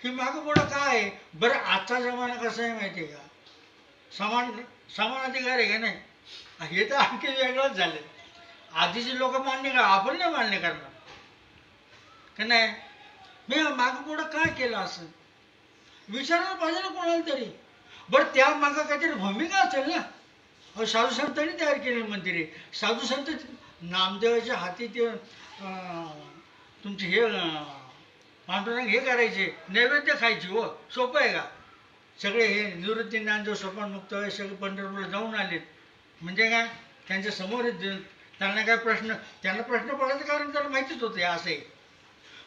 की मागं पुढं काय आहे. बरं, आजचा जमाना कसा आहे माहिती आहे का? समान अधिकार आहे का नाही? हे तर आणखी वेगळंच झालं. आधीचे लोक मान्य करा, आपण नाही मान्य करणार का नाही? मी मागं पुढं काय केलं असं विचारायला पाहिजे ना कोणाला तरी. बरं, त्या मागं काहीतरी भूमिका असेल ना. साधू संतांनी तयार केले मंदिरे. साधू संत नामदेवाच्या हाती ते तुमचे हे पांडुरंग हे करायचे, नैवेद्य खायचे. हो, सोपं आहे का? सगळे हे निवृत्ती ज्ञानदेव सोपान मुक्त हे सगळे पंढरपूरला जाऊन आलेत. म्हणजे काय, त्यांच्या समोर त्यांना काय प्रश्न, त्यांना प्रश्न पडायचं कारण त्याला माहितीच होतं असं आहे.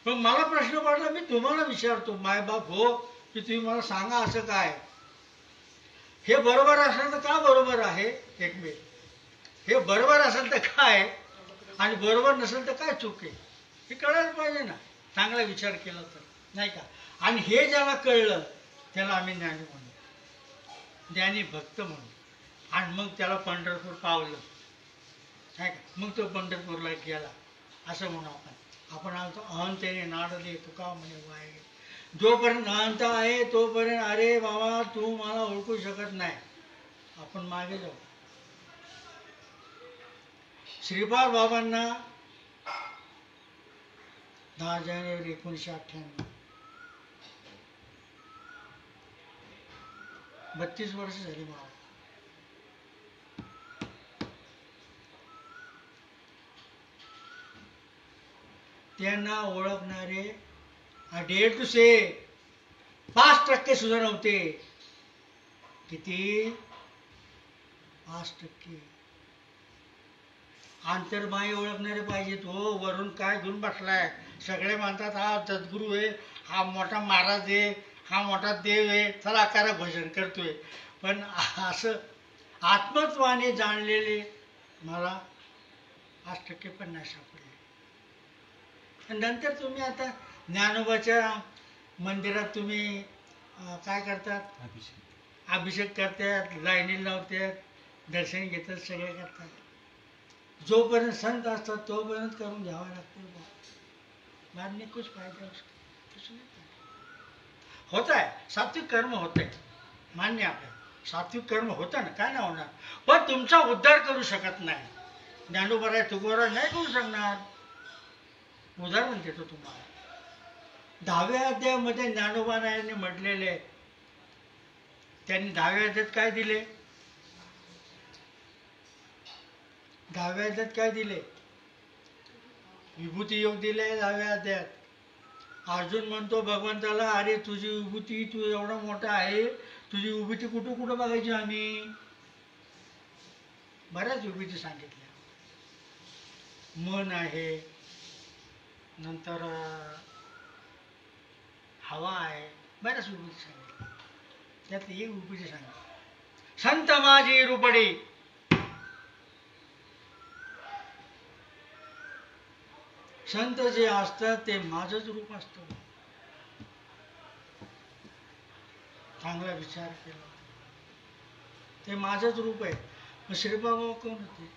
पण मला प्रश्न पडला, मी तुम्हाला विचारतो मायबाप हो, की तुम्ही मला सांगा असं काय. हे बरोबर असेल तर का बरोबर आहे एकमेक, हे बरोबर असेल तर काय आणि बरोबर नसेल तर काय चूक आहे, हे कळायला पाहिजे ना. चांगला विचार केला तर, नाही का? आणि हे ज्याला कळलं त्याला आम्ही ज्ञानी म्हणू, ज्ञानी भक्त म्हणू. आणि मग त्याला पंढरपूर पावलं, नाही का? मग तो पंढरपूरला गेला असं म्हणू आपण आमचं अहंतेने नाडले तुका म्हणे वाय. जोपर्यंत अहंत आहे तोपर्यंत अरे बाबा तू मला ओळखू शकत नाही. आपण मागे जाऊ. श्रीपाद बाबांना 10 जानेवारी 1998, 32 वर्ष झाली मला. त्यांना ओळखणारे डेअर टू से 5% सुद्धा नव्हते. किती? 5%. आंतरबाह्य ओळखणारे पाहिजेत हो. वरून काय घेऊन बसलाय? सगळे म्हणतात हा सद्गुरू आहे, हा मोठा महाराज आहे, हा मोठा देव आहे, चला करा भजन करतोय. पण असं आत्मत्वाने जाणलेले मला 5% पण नाही सापडले. नंतर तुम्ही आता ज्ञानोबाच्या मंदिरात तुम्ही काय करतात? अभिषेक करतात, लाईनी लावतात, दर्शन घेतात, सगळे करतात. जोपर्यंत संत असतात तोपर्यंत करून घ्यावं लागतं. बाद में कुछ फायदा उसका कुछ नहीं फायदा. होत आहे सात्विक कर्म होत आहे, मान्य आपलं. सात्विक कर्म होतं ना, काय नाही होणार. पण तुमचा उद्धार करू शकत नाही. ज्ञानोबा तुकोबा नाही करू शकणार. उदाहरण देतो तुम्हाला. 10व्या अध्यायामध्ये ज्ञानोबा रायांनी म्हटलेले, त्यांनी 10व्या अध्यायात काय दिले? 10व्या अध्यायात काय दिले? विभूती योग दिले 10व्या अध्यायात. अर्जुन म्हणतो भगवंताला, अरे तुझी विभूती, तू एवढा मोठा आहे, तुझी विभूती कुठं कुठं बघायची आम्ही? बऱ्याच विभूती सांगितल्या. मन आहे, नंतर हवा आहे, बऱ्याच विभूती सांगितल्या. त्यातली एक विभूती सांगितली, संत माझी रूपडी. संत जे असतात ते माझंच रूप असतं. चांगला विचार केला, ते माझंच रूप आहे. मग श्रीबाबा कोण होते?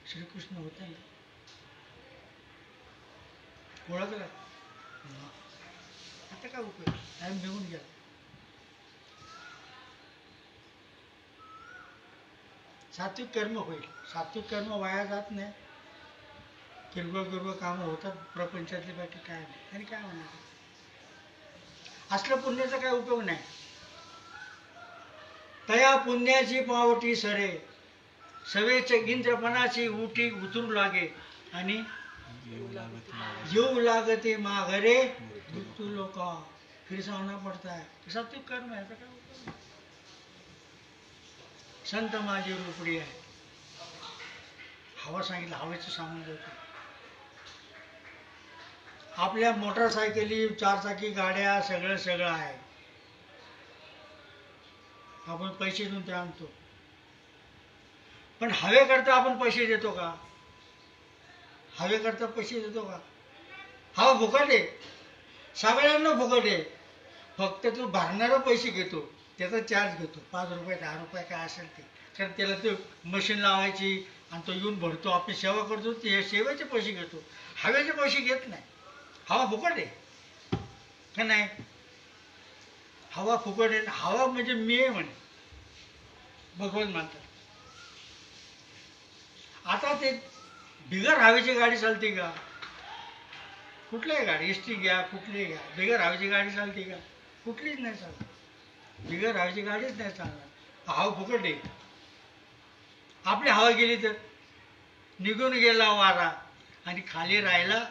श्रीकृष्ण होते ना. ओळखलं? आता काय उपयोग, टाइम निघून गेला. सात्विक कर्म होईल. सात्विक कर्म वाया जात नाही. किरकोळ किरकोळ कामं होतात प्रपंचातली, बाकी काय नाही. आणि काय होणार? असलं पुण्याचा काय उपयोग नाही. तया पुण्याची पावटी सरे, सवेचे इंद्रपणाची उठी उतरू लागे, आणि येऊ लागते माघरे मृत्यू लोका. फिर से आना पड़ता है. सात्विक कर्म है, काय उपयोग नाही. संत माझी रूपडी आहे. हवा सांगितलं, हवेचं सांगून जातो. आपल्या मोटरसायकली, चारचाकी गाड्या, सगळं सगळं आहे. आपण पैसे देऊन ते आणतो. पण हवेकरता आपण पैसे देतो का? हवेकरता पैसे देतो का? हवा फुकट आहे, सगळ्यांना फुकट आहे. फक्त तो भरणारा पैसे घेतो, त्याचा चार्ज घेतो, 5 रुपये 10 रुपये काय असेल ते. कारण त्याला ते मशीन लावायची आणि तो येऊन भरतो, आपली सेवा करतो, ते सेवेचे पैसे घेतो. हवेचे पैसे घेत नाही. हवा फुकट आहे का नाही? हवा फुकट आहे. हवा म्हणजे मी आहे म्हणे भगवान म्हणतात. आता ते बिगर हवेची गाडी चालते का? कुठल्याही गाडी, एसटी घ्या, कुठलीही घ्या, बिगर हवेची गाडी चालते का? कुठलीच नाही चालत. बिगर हवेची गाडीच नाही चालणार. हवा फुकट आहे. आपली हवा गेली तर निघून गेला वारा आणि खाली राहिला.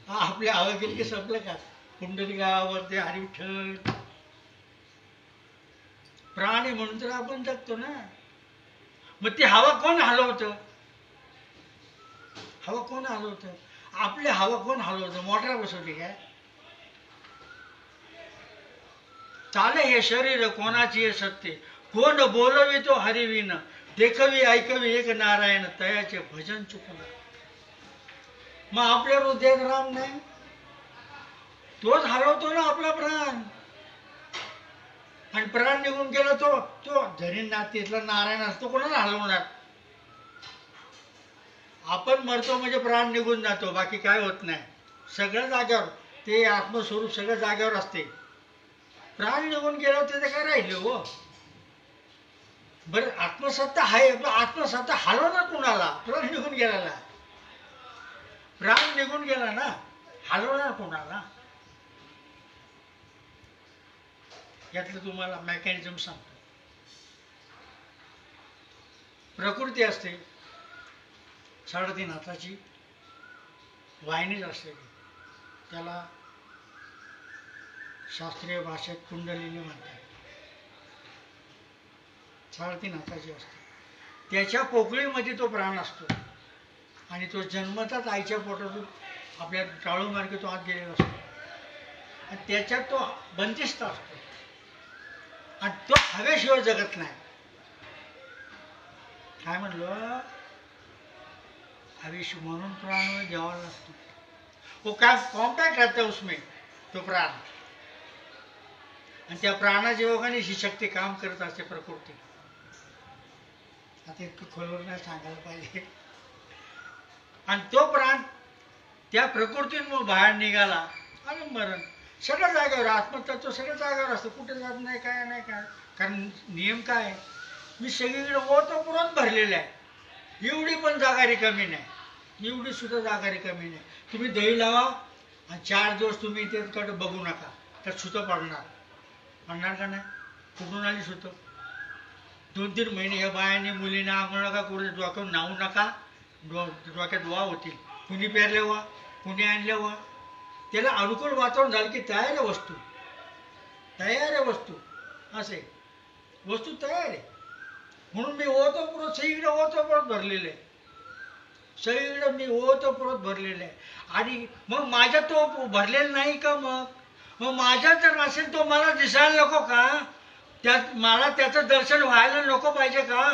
आपली हवा गेली की संपलं का? पुंडलिक गावावरती हरिविठ्ठल. प्राणी म्हणून तर आपण जगतो ना. मग ती हवा कोण हलवतं? हवा कोण हलवतं? आपली हवा कोण हलवतं? मोटर बसवली काय? चाले हे शरीर कोणाची हे सत्य, कोण बोलवितो हरिविन, देखवी ऐकवी एक नारायण, तयाचे भजन चुकणार. मग आपल्या हृदयात राम नाही, तोच हरवतो ना आपला प्राण. आणि प्राण निघून गेला तो तो जरी नातीतला नारायण असतो, कोणाला हलवणार? आपण मरतो म्हणजे प्राण निघून जातो, बाकी काय होत नाही. सगळं जाग्यावर, ते आत्मस्वरूप सगळं जाग्यावर असते. प्राण निघून गेला त्याचं काय राहिले हो? बरं आत्मसत्ता आहे, पण आत्मसत्ता हलवणार कुणाला? प्राण निघून गेला. प्राण निघून गेला ना, हलवणार कोणाला? यातलं तुम्हाला मेकॅनिझम सांगतो. प्रकृती असते 3.5 हाताची, वाहिनीच असते, त्याला शास्त्रीय भाषेत कुंडलिनी म्हणतात. 3.5 हाताची असते. त्याच्या पोकळीमध्ये तो प्राण असतो आणि तो जन्मताच आईच्या पोटातून आपल्या टाळूमार्गे तो आत गेलेला असतो आणि त्याच्यात तो बंदिस्त असतो आणि तो हवेशिवाय जगत नाही. काय म्हणलं? हवेशी म्हणून प्राण घ्यावा लागतो. वो क्या कौन क्या करता है उसमें तो प्राण? आणि त्या प्राणाच्या योगाने ही शक्ती काम करत असते प्रकृती. आता इतकं खोलवर नाही सांगायला पाहिजे. आणि तो प्राण त्या प्रकृतीतून बाहेर निघाला आणि मरण सगळं जागेवर, आत्मतत्व सगळं जागेवर असतं, कुठे जात नाही काय नाही काय. कारण नियम काय आहे, मी सगळीकडे ओतप्रोत भरलेलं आहे, एवढी पण जागा रिकामी नाही, एवढी सुद्धा जागा रिकामी नाही. तुम्ही दही लावा आणि 4 दिवस तुम्ही त्याकडे बघू नका, तर सुतं पडणार का नाही. कुठून आली सुतं? 2-3 महिने ह्या बायाने मुलीने आंघोळ नका करू, डोक्यावर नावू नका, डोक्यात वा होतील. कुणी पेरल्या वा, कुणी आणल्या वा, त्याला अनुकूल वातावरण झालं की तयार आहे वस्तू, तयार आहे वस्तू, असे वस्तू तयार आहे. म्हणून मी ओतप्रोत सगळीकडे ओतप्रोत भरलेलं आहे, सगळीकडे मी ओतप्रोत भरलेलं आहे. आणि मग माझ्या तो भरलेला नाही का? मग माझ्या जर असेल तो मला दिसायला नको का? त्यात मला त्याचं दर्शन व्हायला नको पाहिजे का?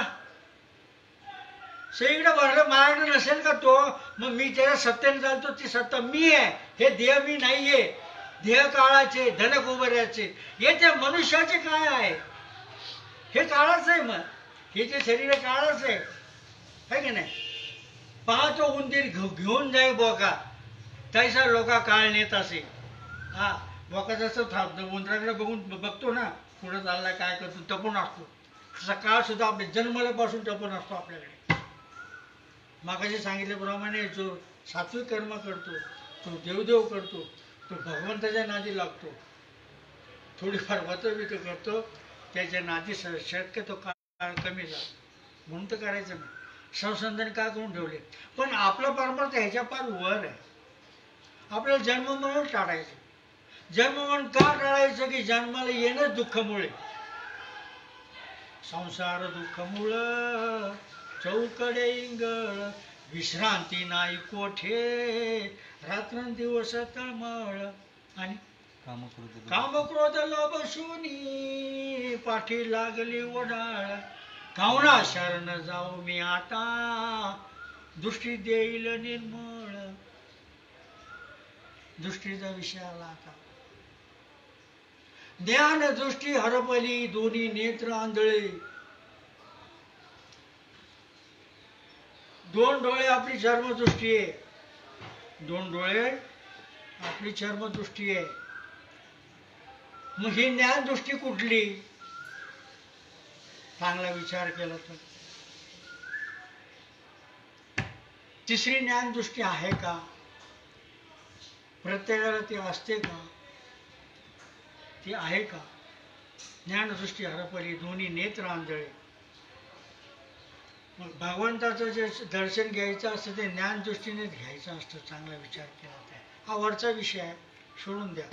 सगळीकडे भरलं माझ्याकडे नसेल का तो? मग मी त्याच्या सत्तेने चालतो, ती सत्ता मी आहे. हे देह मी नाहीये, देह काळाचे, धन गोबऱ्याचे. हे त्या मनुष्याचे काय आहे? हे काळाच आहे. मग हे जे शरीर आहे काळाच आहे की नाही? पाहतो उंदीर घेऊन जाई बोका, तैसा लोका काळ नेत असे. हा, बोका जसं थांबतो उंदराकडे बघून बघतो ना, पुढे चालला काय करतो, टपून असतो. तसा काळ सुद्धा आपल्या जन्मल्यापासून टपून असतो आपल्याकडे. मागाशी सांगितल्याप्रमाणे जो सात्विक कर्म करतो, तो देवदेव करतो, तो भगवंताच्या नादी लागतो, थोडीफार वतविक करतो, त्याच्या नादी शक्यतो काळ कमी जातो. म्हणून तर करायचं नाही. संसंधान का करून ठेवले? पण आपलं परमार्थ ह्याच्या फार वर आहे. आपल्याला जन्म म्हणून टाळायचं. जन्म म्हणून का टाळायचं? की जन्माला येणंच दुःखामुळे. संसार दुःखमुळं चौकडे इंगळ, विश्रांती नाही कोठे, रात्रंदिवस तळमळ. आणि कामक्रोध लोभ शूनी, पाठी लागली ओढाळ. कावणा शरण जाऊ मी आता, दृष्टी देईल निर्मळ. दृष्टीचा विषय आला आता. ज्ञान दृष्टी हरपली, दोन्ही नेत्र आंधळे. 2 डोळे आपली चर्मदृष्टी आहे, 2 डोळे आपली चर्मदृष्टी आहे. मग ही ज्ञानदृष्टी कुठली? चांगला विचार केला तर तिसरी ज्ञानदृष्टी आहे का? प्रत्येकाला ती असते का? ती आहे का? ज्ञानदृष्टी हरपली, दोन्ही नेत्र आंधळे. मग भगवंताचं जे दर्शन घ्यायचं असतं ते ज्ञानदृष्टीनेच घ्यायचं असतं. चांगला विचार केला तर हा वरचा विषय आहे, सोडून द्या,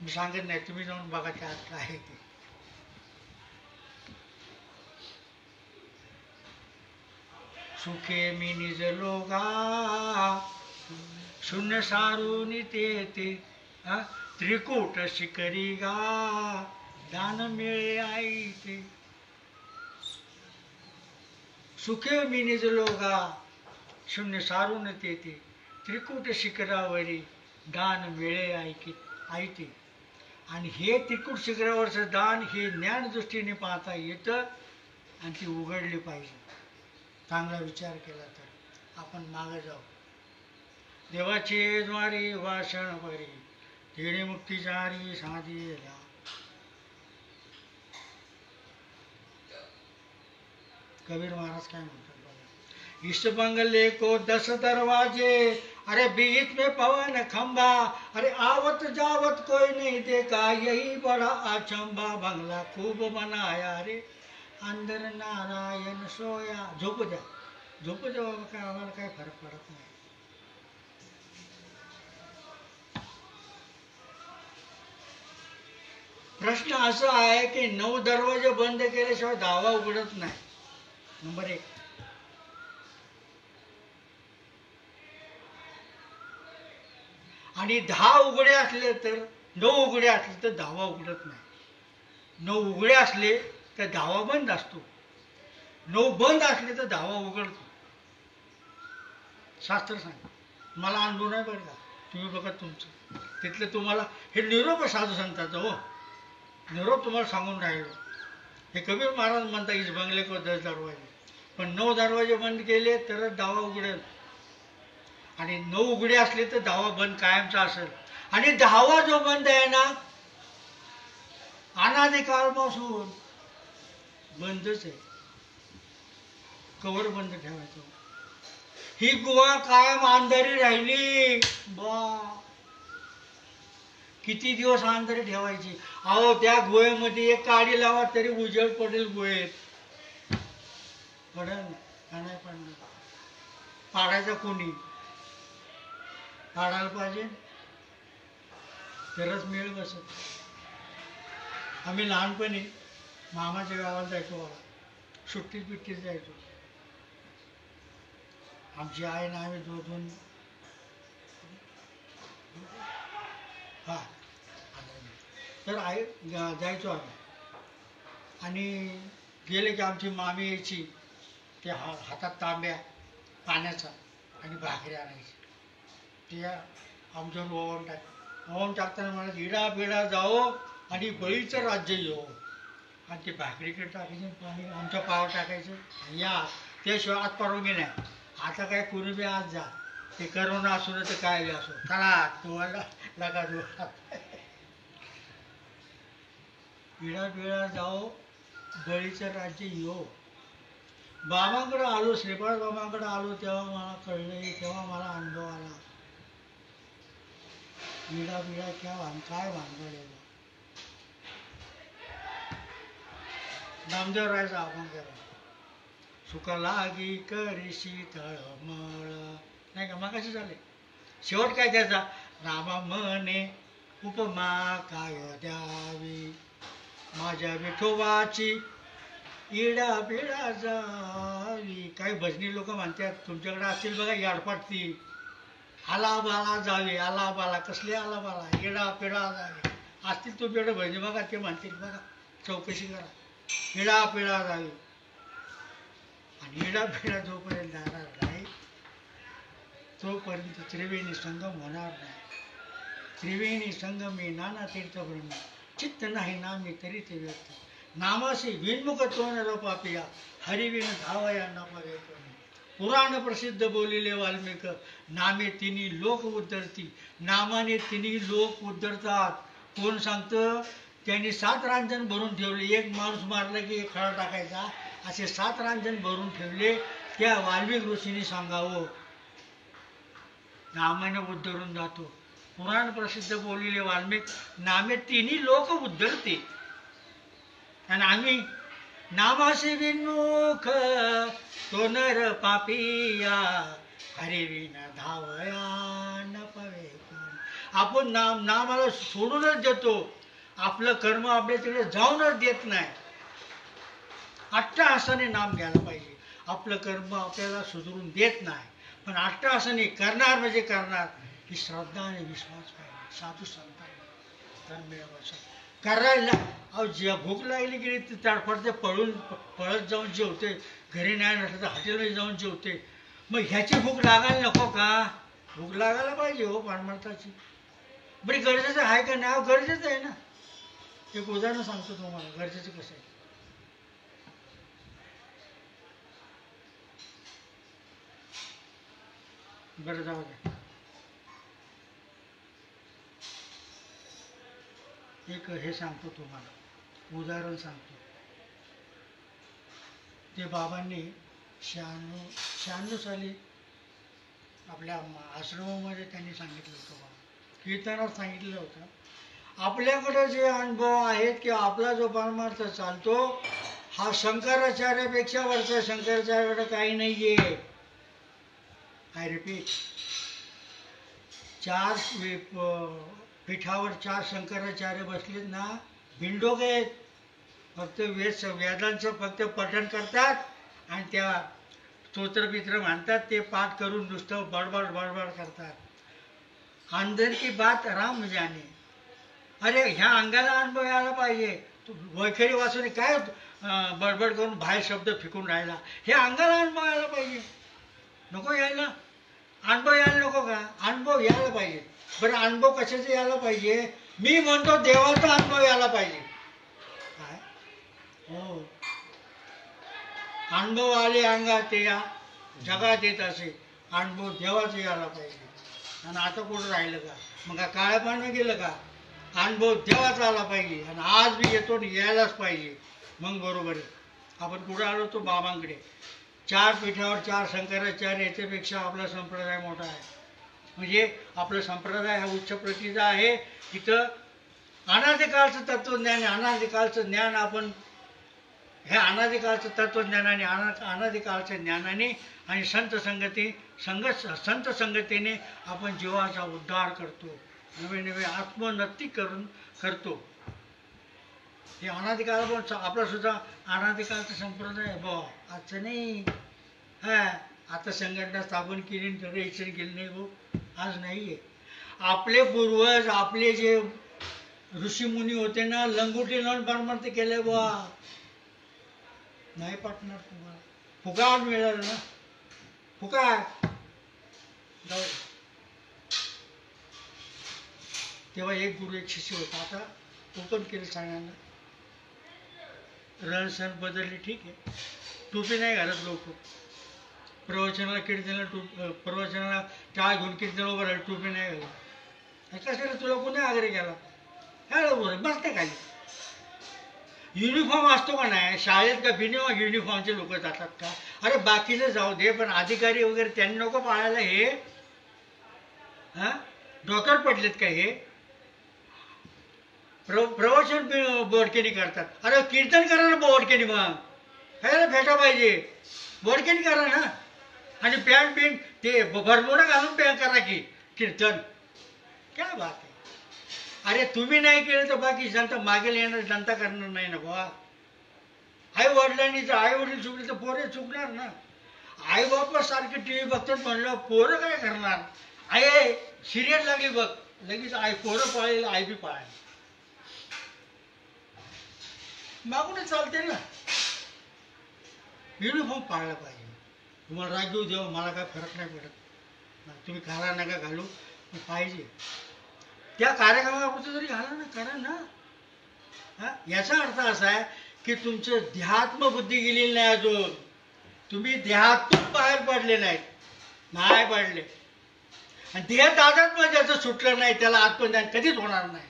मी सांगत नाही, तुम्ही जाऊन बघा त्यात काय आहे ते. सुखे मी निज लोगा, शून्य सारून ते त्रिकूट शिकरी गा, दान मिळे आई ते. सुखे मी निज लोगा, शून्य सारून ते त्रिकूट शिखरावरी, दान मिळे ऐते. आणि हे त्रिकूट शिखरावरचं दान हे ज्ञानदृष्टीने पाहता येतं आणि ती उघडली पाहिजे. चांगला विचार केला तर आपण मागे जाऊ. देवाचे द्वारे वासण बरे, तेणे मुक्तीचारी साधेला. कबीर महाराज काय म्हणतात बघा. इष्ट बंगले को 10 दरवाजे, अरे बीच में पवन खंबा, अरे आवत जावत कोई नहीं देखा, यही बड़ा अचंबा. बंगला खूब बनाया रे, अंदर नारायण सोया. झोपू द्या बाबा, काय आम्हाला काय फरक पडत नाही. प्रश्न असा आहे की 9 दरवाजे बंद केल्याशिवाय दावा उघडत नाही. नंबर 1. आणि 10 उघडे असले तर 9 उघडे असले तर दावा उघडत नाही. 9 उघडे असले तर दावा बंद असतो, 9 बंद असले तर दावा उघडतो. शास्त्र सांग, मला अनुभव नाही बरं का, तुम्ही बघा तुमचं तिथलं तुम्हाला हे निरोप साधू संतांचं. हो निरोप तुम्हाला सांगून राहिलो. हे कबीर महाराज म्हणतात इस बंगले को 10 दरवाजे, पण 9 दरवाजे बंद केले तरच दावा उघडेल, आणि 9 उघडे असले तर दावा बंद कायमचा असेल. आणि 10वा जो बंद आहे ना, अनादिकाळपासून बंदच आहे. कवर बंद ठेवायचं. ही गुहा कायम अंधारी राहिली बा. किती दिवस अंधारी ठेवायची? अहो त्या गुहेमध्ये एक काडी लावा तरी उजेड पडेल गुहेत. पडेल का नाही पडणार? पाडायचा कोणी? पाडायला पाहिजे तरच मेळ बसत. आम्ही लहानपणी मामाच्या गावाला जायचो बघा, सुट्टीत बिट्टीत जायचो. आमची आई ना आम्ही दोन हा तर आई जायचो आम्ही. आणि गेले की आमची मामी यायची, ते हातात तांब्या पाण्याचा आणि भाकरी आणायची. ते आमच्यावर ओवून टाकताना म्हणत इडा बिडा जाओ आणि बळीचं राज्य येऊ. आणि ते भाकरीकडे टाकायचे, पाणी आमच्या पायावर टाकायचं, या त्याशिवाय आत परवानगी नाही. आता काय कोणी बी आज जा, ते करोना असू तर काय बी असो, चला तुम्हाला लगा देऊ. इडा बिडा जाओ बळीचं राज्य येऊ. बाबांकडे आलो, श्रीपाद बाबांकडे आलो, तेव्हा मला कळलं, तेव्हा मला अनुभव आला. विडा बिडा काय भानगड. नामदेवरायचा आपण करा, सुका लागी करीशी तळमळ, नाही का? मग कसे झाले शेवट काय त्याचा? रामा म्हणे उपमा काय द्यावी, माझ्या विठोबाची इडा बिडा जावी. काही भजनी लोक म्हणतात, तुमच्याकडे असतील बघा याडपाटती, आला बाला जावे, आला बाला. कसले आला बाला? इडा पिडा जावे. असतील तुमच्याकडे भजनी बघा, ते म्हणतील बघा, चौकशी करा. इडा पिडा जावे. आणि इडा पिडा जोपर्यंत जाणार नाही तोपर्यंत त्रिवेणी संगम होणार नाही. त्रिवेणी संगमे नाना तीर्थ ब्रह्म, चित्त नाही नामी तरी ते व्यक्त. नामाशी विनमुख तोन पापिया, हरिविन धावया नामावे. पुराण प्रसिद्ध बोलिले वाल्मिक, नामे तिन्ही लोक उद्धरती. नामाने तिन्ही लोक उद्धरतात. कोण सांगतं? त्यांनी 7 रांजण भरून ठेवले. एक माणूस मारला की एक खडा टाकायचा, असे 7 रांजण भरून ठेवले. त्या वाल्मिक ऋषीने सांगावं, नामाने उद्धरून जातो. पुराण प्रसिद्ध बोलिले वाल्मिक, नामे तिन्ही लोक उद्धरते. आणि आम्ही नामाशी विन्मुख तो नर पापिया, हरिविन धावया न पवे कोण. आपण नामाला सोडूनच देतो. आपलं कर्म आपल्या तिकडे जाऊनच देत नाही. अट्टहासाने नाम घ्यायला पाहिजे. आपलं कर्म आपल्याला सुधरून देत नाही, पण अट्टहासाने करणार म्हणजे करणार. ही श्रद्धा आणि विश्वास पाहिजे. साधू संतांना मिळावं करायला. अहो भूक लागली की तडफडते, पळत जाऊन जेवते. घरी नाही नसलं तर हॉटेलमध्ये जाऊन जेवते. मग ह्याची भूक लागायला नको का? भूक लागायला पाहिजे हो परमार्थाची. बरं गरजेचं आहे का नाही? गरजेचं आहे ना. एक उदाहरण सांगतो तुम्हाला, गरजेचं कसं आहे. बरं जाऊ द्या. एक हे सांगतो तुम्हाला, उदाहरण सांगतो. ते बाबांनी 96 साली आपल्या आश्रमामध्ये त्यांनी सांगितलं होतं, बाबा कीर्तनात सांगितलं होतं, आपल्याकडे जे अनुभव आहेत किंवा आपला जो परमार्थ चालतो हा शंकराचार्यापेक्षा वरचा. शंकराचार्याकडे काही नाहीये. आय रिपीट, 4 पीठावर 4 शंकराचार्य बसलेत ना, भिंडोक आहेत. फक्त वेदांचं फक्त पठण करतात आणि त्या स्तोत्रपित्र म्हणतात, ते पाठ करून नुसतं बडबड बडबड करतात. अंदर की बात राम जाने. अरे ह्या अंगाला अनुभव यायला पाहिजे. तू वैखरी वाचून काय बडबड करून बाहेर शब्द फेकून राहिला. हे अंगाला अनुभव यायला पाहिजे. नको यायला? अनुभव यायला नको का? अनुभव यायला पाहिजे. बरं अनुभव कशाचा यायला पाहिजे? मी म्हणतो देवाचा अनुभव यायला पाहिजे. हो. अनुभव आले अंगात या जगात येत असे अनुभव देवाच यायला पाहिजे. आणि आता कुठं राहिलं का? मग का काळ्या पानं गेलं का? अनुभव देवाचा आला पाहिजे. आणि आज बी येतो आणि यायलाच पाहिजे. मग बरोबर आहे. आपण कुठं आलो तो बाबांकडे. 4 पीठावर 4 शंकराचार्य, याच्यापेक्षा आपला संप्रदाय मोठा आहे. म्हणजे आपला संप्रदाय हा उच्च प्रतीचा आहे. तिथं अनादिकाळचं तत्वज्ञान आहे. अनादिकाळचं ज्ञान आपण ह्या अनादिकाळचं तत्वज्ञानाने अनादिकाळच्या ज्ञानाने आणि संत संगतीने आपण जीवाचा उद्धार करतो. नवे नवे आत्मोन्नती करतो. हे अनादिकाळ पण आपला सुद्धा अनादिकाळचा संप्रदाय आहे भाऊ. आजचं नाही. हा आता संघटना स्थापन केली रजिस्ट्रेशन केली नाही भाऊ. आज नाही आहे. आपले पूर्वज आपले जे ऋषीमुनी होते ना, लंगोटी लावून परमार्थ केले बुवा. नाही पाठणार तुम्हाला. फुकाट मिळालं ना. फुकाट. जाऊ. तेव्हा एक गुरु एक शिष्य होता. आता ओपन केलं सगळ्यांना. रण बदलली ठीक आहे. टोपी नाही घालत लोक. प्रवचनाला कीर्तनाला प्रवचनाला टाळ घेऊन कीर्तन उभं राहिलं, टोपी नाही घालत. कशाला तुला कोणी आग्रह केला? काय बरं बसते खाली. युनिफॉर्म असतो का नाही शाळेत? का बिना युनिफॉर्मचे लोक जातात का? अरे बाकीचं जाऊ दे, पण अधिकारी वगैरे त्यांनी नको पाळायला हे? हा डोक्यावर पडलेत का हे? प्रवचन बोडकेनी करतात. अरे कीर्तन करा ना बोडकेनी. मग ह्याला भेटा पाहिजे. बोडकेनी करा ना. आणि पॅन्ट बिंट ते भरमोडा घालून पॅन्ट करा की कीर्तन. काय बात आहे? अरे तुम्ही नाही केलं तर बाकी जनता मागेल येणार, जनता करणार नाही ना बाबा. आई वडिलांनी जर आई वडील चुकले तर पोरे चुकणार ना. आई बापा सारखे टी व्ही बघतात म्हणलं पोरं काय करणार? आई सिरियल लागली बघ लगेच आई पोरं पाळेल, आई बी पाळेल. मागूनच चालते ना. युनिफॉर्म पाळला पाहिजे. तुम्हाला राग देऊ देवा, मला काय फरक नाही पडत. तुम्ही घाला नका घालू, पाहिजे त्या कार्यक्रमापुरतं तरी घाला ना, करा ना. हा याचा अर्थ असा आहे की तुमचं ध्यात्म बुद्धी गेलेली नाही अजून. तुम्ही देहातून बाहेर पडले नाहीत. नाही पडले. आणि देह तादात्म्य ज्याचं सुटलं नाही त्याला आत्मज्ञान कधीच होणार नाही.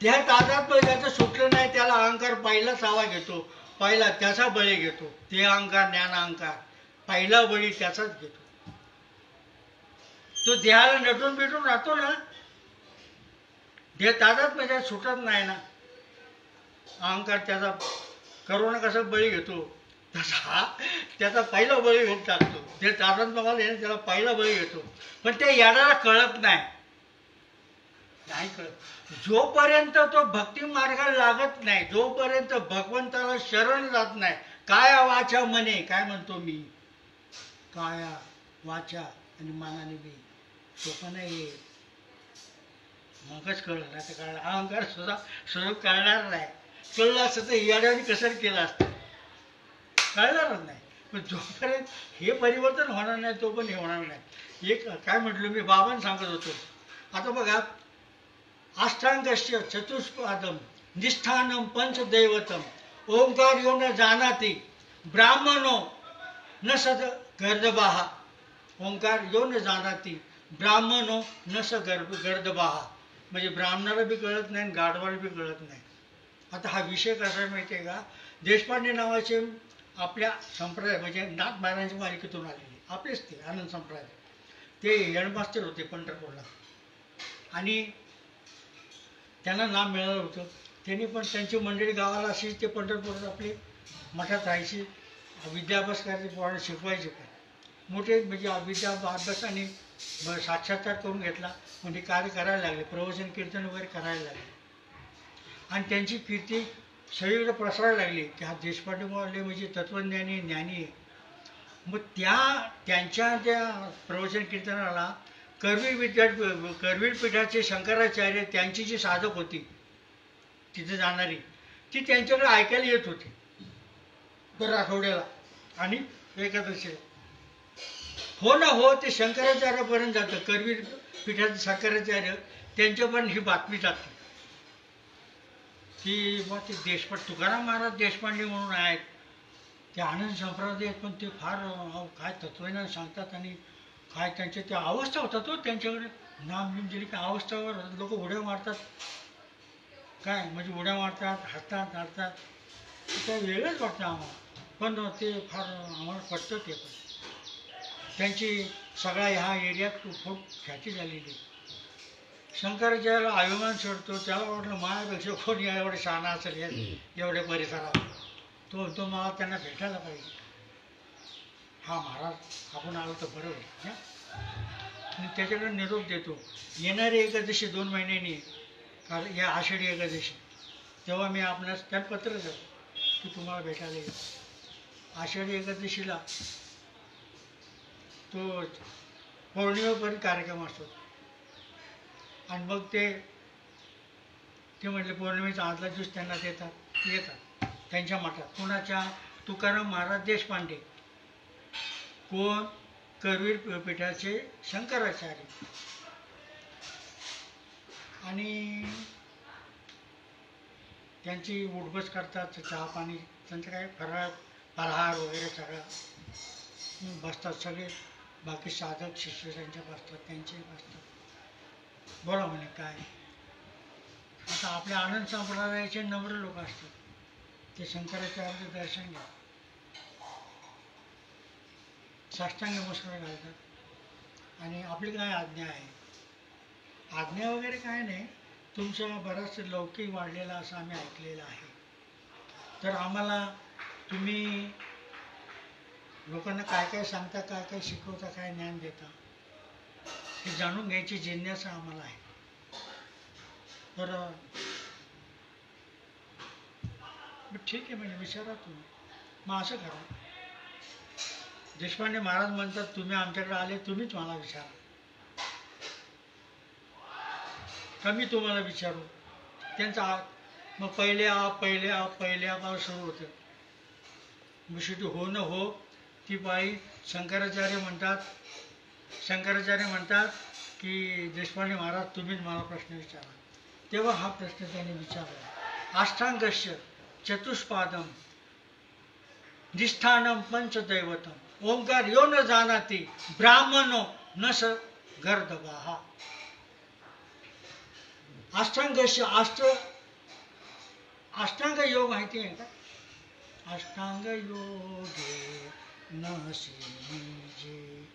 देह तादात्म्य ज्याचं सुटलं नाही त्याला अहंकार पहिला सावा घेतो, पहिला त्याचा बळी घेतो. ते अहंकार ज्ञान अहंकार पहिला बळी त्याचाच घेतो. तो देहाला नटून बिटून राहतो ना. देह तादात्म्य ज्या सुटत नाही ना, अहंकार त्याचा करोना कसा बळी घेतो तसा त्याचा पहिला बळी घेऊन टाकतो. ते तादात्म्य त्याला पहिला बळी घेतो. पण त्या याडाला कळत नाही कळत. जोपर्यंत तो भक्ती मार्गाला लागत नाही, जोपर्यंत भगवंताला शरण जात नाही. काया वाचा मने, काय म्हणतो मी, काया वाचा आणि मनाने मी सोपं नाही. मगच कळलं नाही तर कळलं. अहंकार सुद्धा स्वरूप कळणार नाही. कळलं असतं तर याड्याने कसर केलं असतं, कळणारच नाही. पण जोपर्यंत हे परिवर्तन होणार नाही तो पण हे होणार नाही. एक काय म्हटलं मी बाबांना सांगत होतो. आता बघा, अष्टांगस्य चतुष्पादम निष्ठानम पंचदैवतम ओंकार यो न जानाति ब्राह्मणो न सद गर्दबाहा. ओंकार यो न जानाति ब्राह्मणो न स गर्दबाहा. म्हणजे ब्राह्मणाला बी कळत नाही आणि गाढवाला बी कळत नाही. आता हा विषय कसा आहे माहिती आहे का? देशपांडे नावाचे आपल्या संप्रदाय म्हणजे नाथ महाराजांच्या मालिकेतून आलेले आपलेच ते आनंद संप्रदाय. ते हेडमास्टर होते पंढरपूरला आणि त्यांना नाम मिळालं होतं. त्यांनी पण त्यांची मंडळी गावाला अशीच ते पंढरपूरला आपले मठात राहायचे, विद्याभ्यास करायचे, पोरांना शिकवायचे. पण मोठे म्हणजे विद्या अभ्यासाने साक्षात्कार करून घेतला. म्हणजे कार्य करायला लागले, प्रवचन कीर्तन वगैरे करायला लागले. आणि त्यांची कीर्ती सगळीकडे प्रसारायला लागली की हा देशपांडे मोहल्ले म्हणजे तत्वज्ञानी ज्ञानी आहे. मग त्यांच्या त्या प्रवचन कीर्तनाला करवीर पीठाचे शंकराचार्य त्यांची जी साधक होती तिथे जाणारी, ती त्यांच्याकडे ऐकायला येत होती दर आठवड्याला आणि एकादशीला. हो ना हो, ते शंकराचार्यापर्यंत जातं. करवीर पीठाचे शंकराचार्य त्यांच्यापर्यंत ही बातमी जाते. की बुवा ते देशपांडे तुकाराम महाराज देशपांडे म्हणून आहेत, ते आनंद संप्रदाय आहेत, पण ते फार काय तत्वज्ञान सांगतात आणि काय त्यांच्या त्या अवस्था होतात हो त्यांच्याकडे. नाम बिम दिली की अवस्थावर लोक उड्या मारतात, काय म्हणजे उड्या मारतात, हसतात नाचतात, ते वेगळंच वाटतं आम्हाला. पण ते फार आम्हाला पटतं ते. पण त्यांची सगळ्या ह्या एरियात खूप ख्याती झालेली आहे. शंकराचार्याला अभिमान चढतो, त्याला वाटलं माझ्यापेक्षा कोणी एवढे शहाणा असेल एवढ्या परिसरात, तो मला त्यांना भेटायला पाहिजे. हा महाराज आपण आलो तर बरं होईल ना. आणि त्याच्याकडे निरोप देतो. येणारी एकादशी 2 महिन्यांनी, कारण या आषाढी एकादशी, तेव्हा मी आपणास त्यात पत्र देतो की तुम्हाला भेटायला येईल. आषाढी एकादशीला तो पौर्णिमेपर्यंत कार्यक्रम असतो. आणि मग ते म्हटले पौर्णिमेचा आदला दिवस त्यांना येतात त्यांच्या मठात. कुणाच्या? तुकाराम महाराज देशपांडे. कोण? करवीर पीठाचे शंकराचार्य. आणि त्यांची उठबस करतात, चहा पाणी त्यांचं काय फराळ वगैरे सगळं बसतात सगळे. बाकी साधक शिष्य त्यांच्या बसतात, त्यांचे बसतात. बोला म्हणे काय. आता आपल्या आनंद संप्रदायाचे नम्र लोक असतात, ते शंकराचार्याचं दर्शन घ्या, साष्टांग नमस्कार घालतात. आणि आपली काय आज्ञा आहे? आज्ञा वगैरे काय नाही, तुमचा बराच लौकिक वाढलेला असं आम्ही ऐकलेलं आहे. तर आम्हाला तुम्ही लोकांना काय काय सांगता, काय काय शिकवता, काय ज्ञान देता, हे जाणून घ्यायची जिज्ञासा आम्हाला आहे. तर ठीक आहे म्हणजे विचारा तुम्ही. मग असं करा, देशपांडे महाराज म्हणतात तुम्ही आमच्याकडे आले, तुम्हीच मला विचारा का मी तुम्हाला विचारू. त्यांचा मग पहिले आप सुरू होतं. मग शेवटी हो न हो ती बाई शंकराचार्य म्हणतात की देशपांडे महाराज तुम्हीच मला प्रश्न विचारा. तेव्हा हा प्रश्न त्याने विचारला. अष्टांगस्य चतुष्पादम निष्ठानम पंचदैवतम ओंकार यो न जानाति ब्राह्मणो न स गर्दवाहा. अष्टांगस्य अष्टांग योग माहिती आहे का? अष्टांग योगे नसे निजे.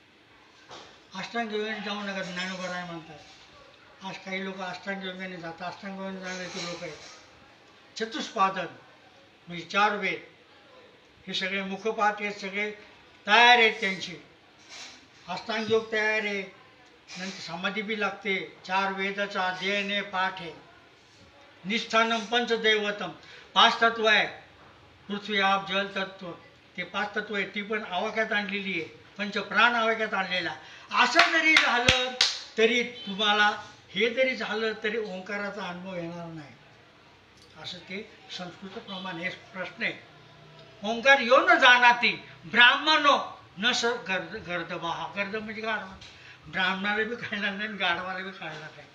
अष्टांग योगाने जाऊ नका, ज्ञानोबराय म्हणतात. आज काही लोक अष्टांग योगाने जातात, अष्टांग योगाने जाणारे लोक आहेत. चतुष्पादन म्हणजे 4 वेद, हे सगळे मुखपाठ हे सगळे तयार आहेत त्यांची. अष्टांग योग तयार आहे, नंतर समाधी बी लागते, 4 वेदाचा अध्ययन आहे, पाठ आहे. निष्ठानम पंचदैवतम 5 तत्व आहे, पृथ्वी आप जल तत्व, ते 5 तत्व आहे, ती पण आवाक्यात आणलेली आहे, पंचप्राण आवाक्यात आणलेला. असं जरी झालं तरी तुम्हाला हे जरी झालं तरी ओंकाराचा अनुभव येणार नाही, असं ते संस्कृत प्रमाण हे प्रश्न आहे. ओंकार यो न जानाति ब्राह्मणो न स गर्दवाहा. गर्द म्हणजे गाढवा. ब्राह्मणाला बी कळणार नाही, गाढवाला बी कळणार नाही.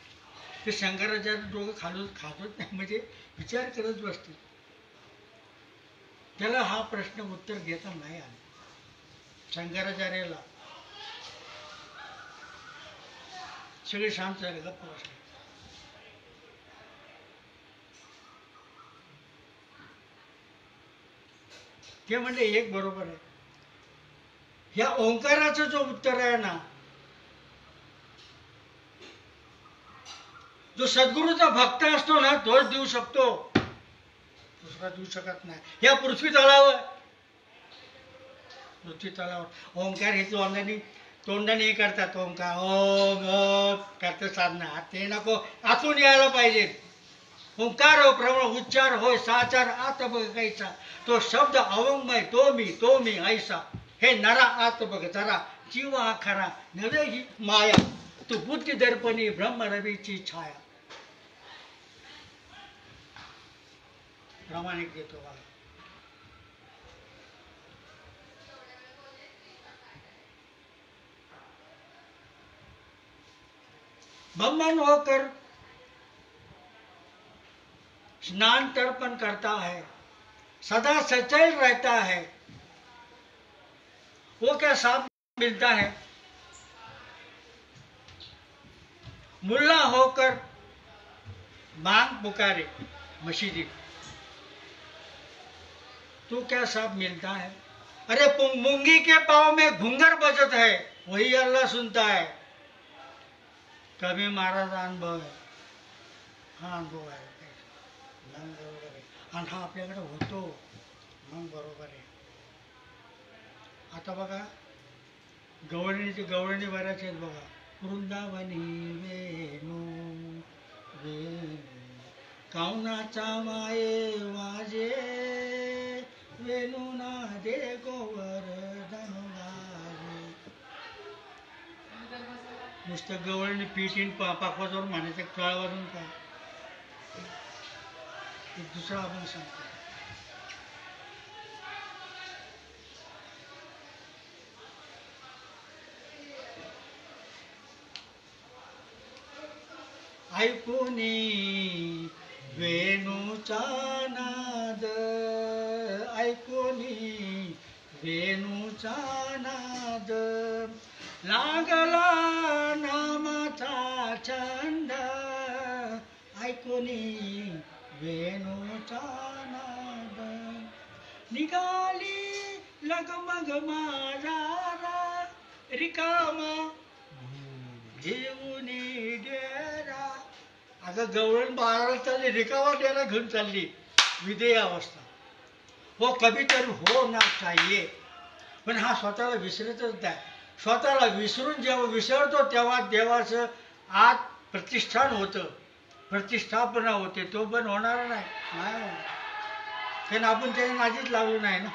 ते शंकराचार्य दोघं खातच नाही, म्हणजे विचार करत बसतील. त्याला हा प्रश्न उत्तर देता नाही आलं. शंकराचार्याला सगळे शांत झाले, गप्प बसले. ते म्हणजे एक बरोबर आहे. ह्या ओंकाराचं जो उत्तर आहे ना, जो सद्गुरूचा भक्त असतो ना तोच देऊ शकतो, दुसरा देऊ शकत नाही. ह्या पृथ्वी तलावर ओंकार हे तोंडाने हे करतात, ओंकार ओम करते साधना, ते नको, आतून यायला पाहिजे. ओंकार हो प्रमाण उच्चार होय साचार आत बघ कैसा, तो शब्द अवंगमय तो मी ऐसा. हे नरा आत बघ जरा, जीव हा खरा नव्हे ही माया, तू बुद्धी दर्पणी ब्रह्म रवीची छाया. प्रामाणिक देतो बघा. ब्रह्मन होकर स्नान तर्पण करता है, सदा सचल रहता है, वो क्या साफ मिलता है? मुल्ला होकर मांग पुकारे मशीदी, तो क्या साफ मिलता है? अरे मूंगी के पाँव में घुंगर बजत है, वही अल्लाह सुनता है. कभी महाराज अनुभव आहे, हा अनुभव आहे. मग बरोबर आहे, आणि हा आपल्याकडे होतो, मग बरोबर आहे. आता बघा गवळणी बऱ्याच आहेत बघा. वृंदावनी वेणू वेणू कावनाचा माये वाजे, वेणू नादे गोवर्धन गाजे. नुसतं गवळणी पिटीन पाकवाजवळ म्हणायचं, कळ वाजून काय दुसरं आपण सांगतो. ऐकुनी वेणूचा नाद, ऐकुनी वेणूचा नाद, लागला नामाचा छंद, ऐकुनी वेणूचा नाद. निघाली लगमग माझा रिकामा घेऊन डेरा. अगं गवळण बाळाला चालली, रिकामा डेरा घेऊन चालली, विधेय अवस्था. हो कभी तर हो ना चाहिए, पण हा स्वतःला विसरतच नाही. स्वतःला विसरून जेव्हा विसरतो तेव्हा देवाचं आत प्रतिष्ठान होतं, प्रतिष्ठापना होते. तो पण होणार नाही, नाही होणार. कारण आपण त्याच्या नादीच लागलो नाही ना.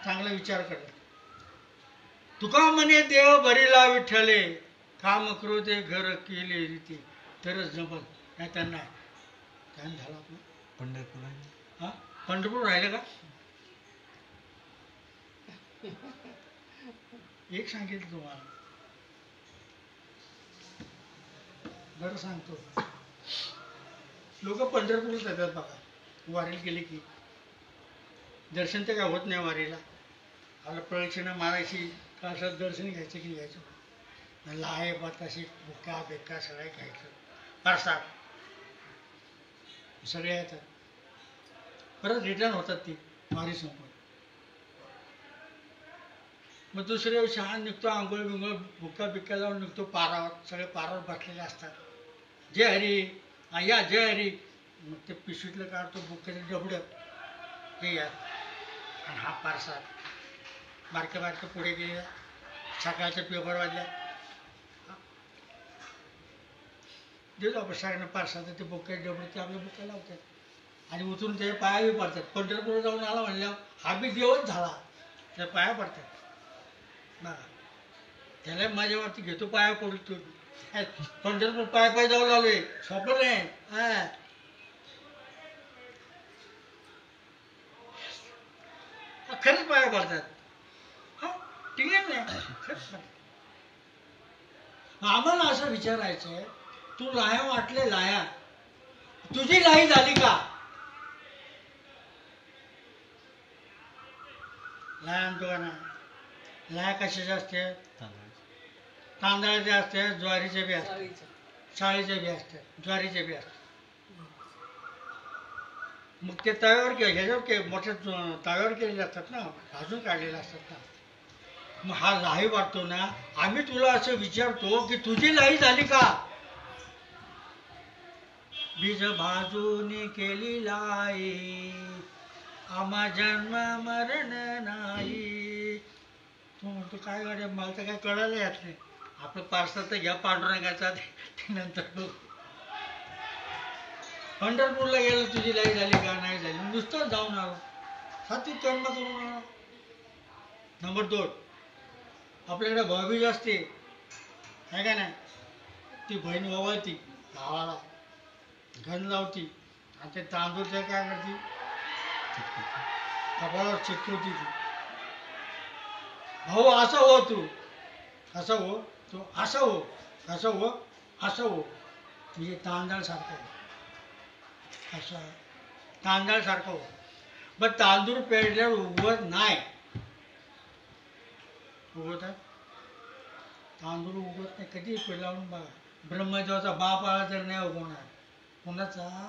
चांगला विचार करा. तुका म्हणे देव भरीला विठ्ठले, काम क्रोधे घर केले रीती, तरच जमत, नाही तर नाही. काय झालं आपलं? पंढरपूर आहे. हा पंढरपूर राहिलं का? एक सांगितलं तुम्हाला, बरं सांगतो. लोक पंढरपूरच येतात बघा वारीला गेले की. दर्शन तर काय होत नाही वारीला. आपलं प्रदक्षिणा मारायची का असं दर्शन घ्यायचं की घ्यायचं, लाहे बताशी बुक्का बेक्का सगळं घ्यायचं, प्रसाद सगळे येतात. परत रिटर्न होतात ती वारी संपून. मग दुसऱ्या दिवशी हा निघतो, आंघोळ बिंघोळ बुक्का बिक्का लावून निघतो पारावर. सगळे पारावर बसलेले असतात. जय हरी, या जय हरी. मग ते पिशवीतलं काढतो बुक्क्याचं डबडं, हे या, आणि हा पारसाद. बारक्या बारक्या पुढे गेल्या, सकाळच्या पेपर वाजल्या, देतो आपण सगळ्यांना पारसाद. ते बुक्क्याचे डबडे ते आपल्या बुक्क्या लावतात आणि उतरून ते पाया बी पडतात. पंढरपूर जाऊन आला म्हणल्यावर हा बी देवच झाला, त्या पाया पडतात ना. त्याला माझ्यावरती घेतो पाया पडतो. पंढरपूर पाय पाय जाऊ लागले, सोपं नाही. हा खरंच पाया पडतात. हा ठीक आहे नाही, खरंच पडतात. आम्हाला असं विचारायचं आहे, तू लाया वाटले लाया, तुझी लाही झाली का? लाया आणतो का ना? लाया कशाच्या असते? तांदळाचे असते, ज्वारीचे बी असते, शाळीचे बी असते, ज्वारीचे बी असते. मग ते तव्यावर ह्याच्यावर मोठ्या तव्यावर केलेले असतात ना, भाजून काढलेले असतात ना. मग हा लाही वाटतो ना. आम्ही तुला असं विचारतो की तुझी लाही झाली का? बीज भाजून केली लाई, आम्हा जन्म मरण नाही. तू म्हणतो काय गाड्या, मला तर काय कळायला येत नाही. आपलं पार्सल तर घ्या पांडुरंगाचा, ते नंतर बघू. पंढरपूरला गेलं, तुझी लाई झाली का? नाही झाली. नुसतं जाऊन आलो, सात्विक कर्म करून आलो. नंबर 2, आपल्याकडे भाऊबीज असते, आहे का नाही? ती बहीण ओवाळती भावाला, घन लावती, आणि ते तांदूळचं काय करते, कपाळावर चिटकवती. ती भाऊ असं हो, तू असं हो, तू असं हो, असं हो, असं हो. म्हणजे तांदळ सारखं असं तांदळासारखं हो. मग तांदूळ पेरल्यावर उगवत नाही. उगवतात तांदूळ उगवत नाही. कधी पेरलावून बघा. ब्रह्मदेवाचा बाप आला तर नाही उगवणार. कोणाचा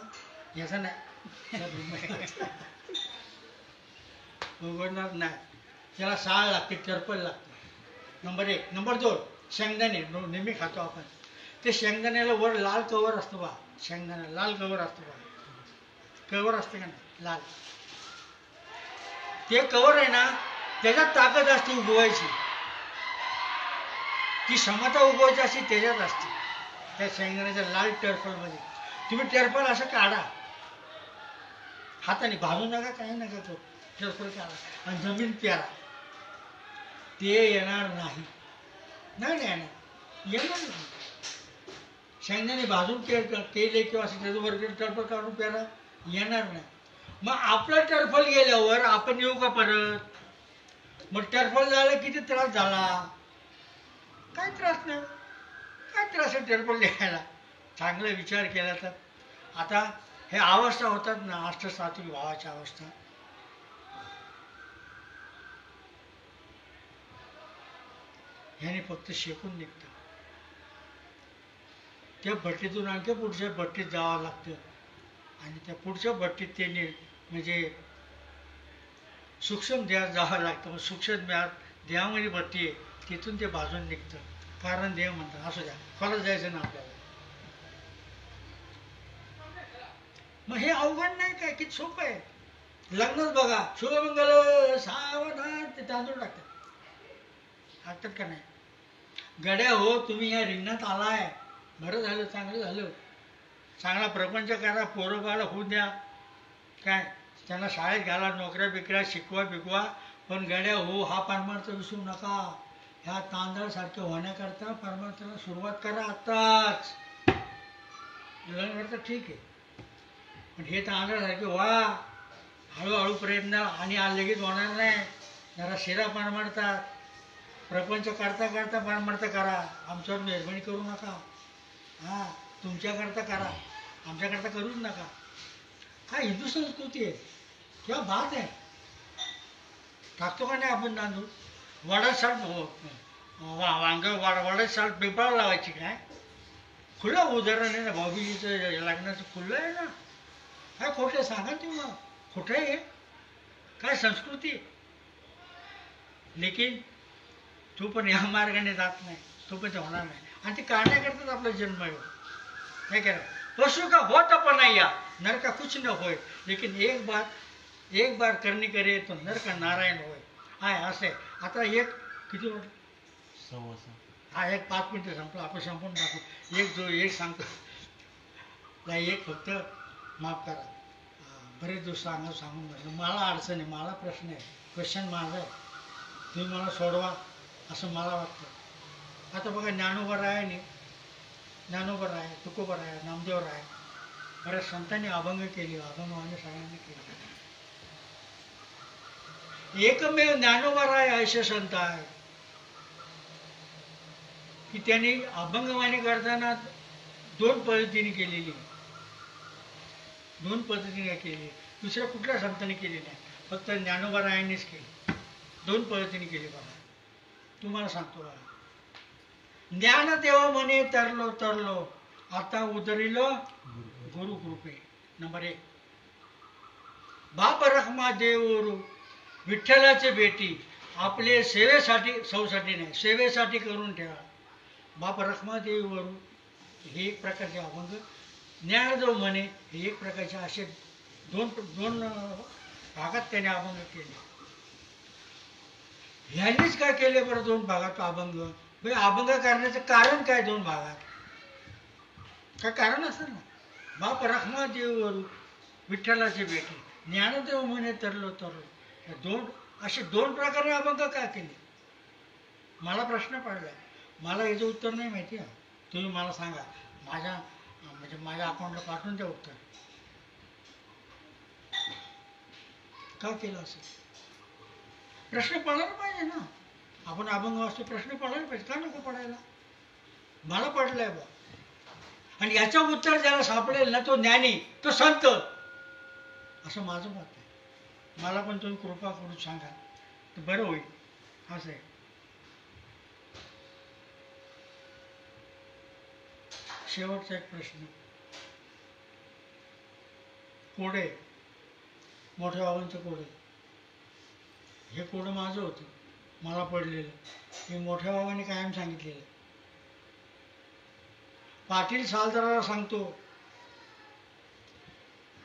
याचा नाही, उगवणार नाही. त्याला साळ लागते, टरपल लागते. नंबर 1. नंबर 2, शेंगदाणे नेहमी खातो आपण. ते शेंगदाण्याला वर लाल कवर असतं बा. शेंगदाणा लाल कवर असतं बा. कवर असते का नाही लाल, ते कवर आहे ना, त्याच्यात ताकद असते उगवायची. ती क्षमता उगवायची असते त्याच्यात असते, त्या शेंगदाण्याच्या लाल टरफलमध्ये. तुम्ही टरफल असं काढा हाताने, भाजू नका, काही नका करू. टरफल काढा आणि जमीन प्यारा, ते येणार नाही. नाही येणार नाही. शेंगदाणे भाजून केले किंवा असं त्याच्यावर टरफल काढून प्यारा, येणार नाही. मग आपलं टरफल गेल्यावर आपण येऊ का परत? मग टरफल झालं किती त्रास झाला? काय त्रास नाही. काय त्रास आहे टरफल लिहायला? चांगला विचार केला तर. आता हे अवस्था होतात ना, अष्टसात्विक भावाच्या अवस्था, ह्याने फक्त शेकून निघतं. त्या भट्टीतून आणखी पुढच्या भट्टीत जावं लागतं आणि त्या पुढच्या भट्टीत ते म्हणजे सूक्ष्म देहात जावं लागतं. मग सूक्ष्म देहामध्ये भट्टी आहे, तिथून ते भाजून निघतं. कारण देह म्हणतात. असू द्या, खरंच जायचं ना आपल्याला. मग हे अवघड नाही काय, किती सोपं आहे. लग्नच बघा, शुभमंगल सावधान, ते तांदूळ टाकतात का नाही? गड्या हो, तुम्ही या रिंगणात आलाय, बरं झालं, चांगलं झालं. चांगला प्रपंच करा, पोरं बाळा होऊ द्या, काय त्यांना शाळेत घाला, नोकऱ्या बिकऱ्या शिकवा बिकवा. पण गड्या हो, हा परमार्थ विसरू नका. ह्या तांदळासारखे होण्याकरता परमार्थाला सुरुवात करा आत्ताच. लग्न तर ठीक आहे, पण हे तांदळासारखे व्हा हळूहळू प्रयत्न, आणि आज लगेच होणार नाही. जरा शिरा परमार्थात प्रपंच करता करता परमार्थ करा. आमच्यावर मेहरबानी करू नका. हां, तुमच्याकरता करा, आमच्याकरता करूच नका. हा हिंदू संस्कृती आहे किंवा बात आहे. टाकतो का नाही आपण तांदूळ? वडा साल वांग वडा साल पेपरावर लावायची काय? खुलं उदाहरण आहे ना, भाऊबीजीचं लग्नाचं खुलं आहे ना. काय खोटं सांगा तुम्ही, मग खोटं आहे काय संस्कृती? लेकिन तू पण या मार्गाने जात नाही, तो पण ते होणार नाही. आणि ते काढण्याकरताच आपला जन्म आहे. काय करा, पशु का होत पण या नर का कुछ न होय, लेकिन एक बार करणे करे तो नर का नारायण होय. हाय असे. आता एक किती वाट, हा एक 5 मिनिटं संपलं, आपण संपून टाकू. एक सांगतो नाही, एक फक्त माफ करा. बरेच दिवस सांगून म्हटलं, मला अडचण आहे, मला प्रश्न आहे, क्वेश्चन माझा आहे, तुम्ही मला सोडवा असं मला वाटतं. आता बघा, ज्ञानोबा आहे, तुकोबा आहे, नामदेव आहे, बऱ्याच संतांनी अभंग केली, अभंगाने सगळ्यांनी केली. एकमेव ज्ञानोबा राय असे संत आहे की त्यांनी अभंगवाणी करताना 2 पद्धतीने केलेली, 2 पद्धतीने केली. दुसऱ्या कुठल्या संतांनी केली नाही, फक्त ज्ञानोबा रायांनीच केली. 2 पद्धतीने केली. बघा, तुम्हाला सांगतो बघा. ज्ञान देव म्हणे तरलो तरलो, आता उतरिलो गुरु कृपे. नंबर 1, बाप रखमा देव विठ्ठलाचे बेटी, आपले सेवेसाठी, सौसाठी नाही, सेवेसाठी करून ठेवा. बाप रखमा देवीवरून हे एक प्रकारचे अभंग. ज्ञानदेव म्हणे हे एक प्रकारचे. असे दोन भागात त्याने अभंग केले. ह्यांनीच काय केले बरं 2 भागात अभंग? अभंग करण्याचं कारण काय 2 भागात? काय कारण असेल ना. बाप रखमा देवीवरून विठ्ठलाचे बेटी, ज्ञानदेव म्हणे तरलो तरलो. असे 2 प्रकारे अभंग का केले? मला प्रश्न पडला. मला याचं उत्तर नाही माहिती आहे. तुम्ही मला सांगा, माझ्या अकाउंटला पाठवून द्या उत्तर. का केलं असं? प्रश्न पडायला पाहिजे ना. आपण अभंग वाचतो, प्रश्न पडायला पाहिजे. का नको पडायला? मला पडलाय बा. आणि याचं उत्तर ज्याला सापडेल ना, तो ज्ञानी, तो संत. असं माझं मत आहे. मला पण तुम्ही कृपा करून सांगा तर बरं होईल. असं आहे. शेवटचा एक प्रश्न. कोडे, मोठ्या बाबांचं कोडे, हे कोडं माझं होतं, मला पडलेलं. हे मोठ्या बाबांनी कायम सांगितलेलं. पाटील सालदाराला सांगतो,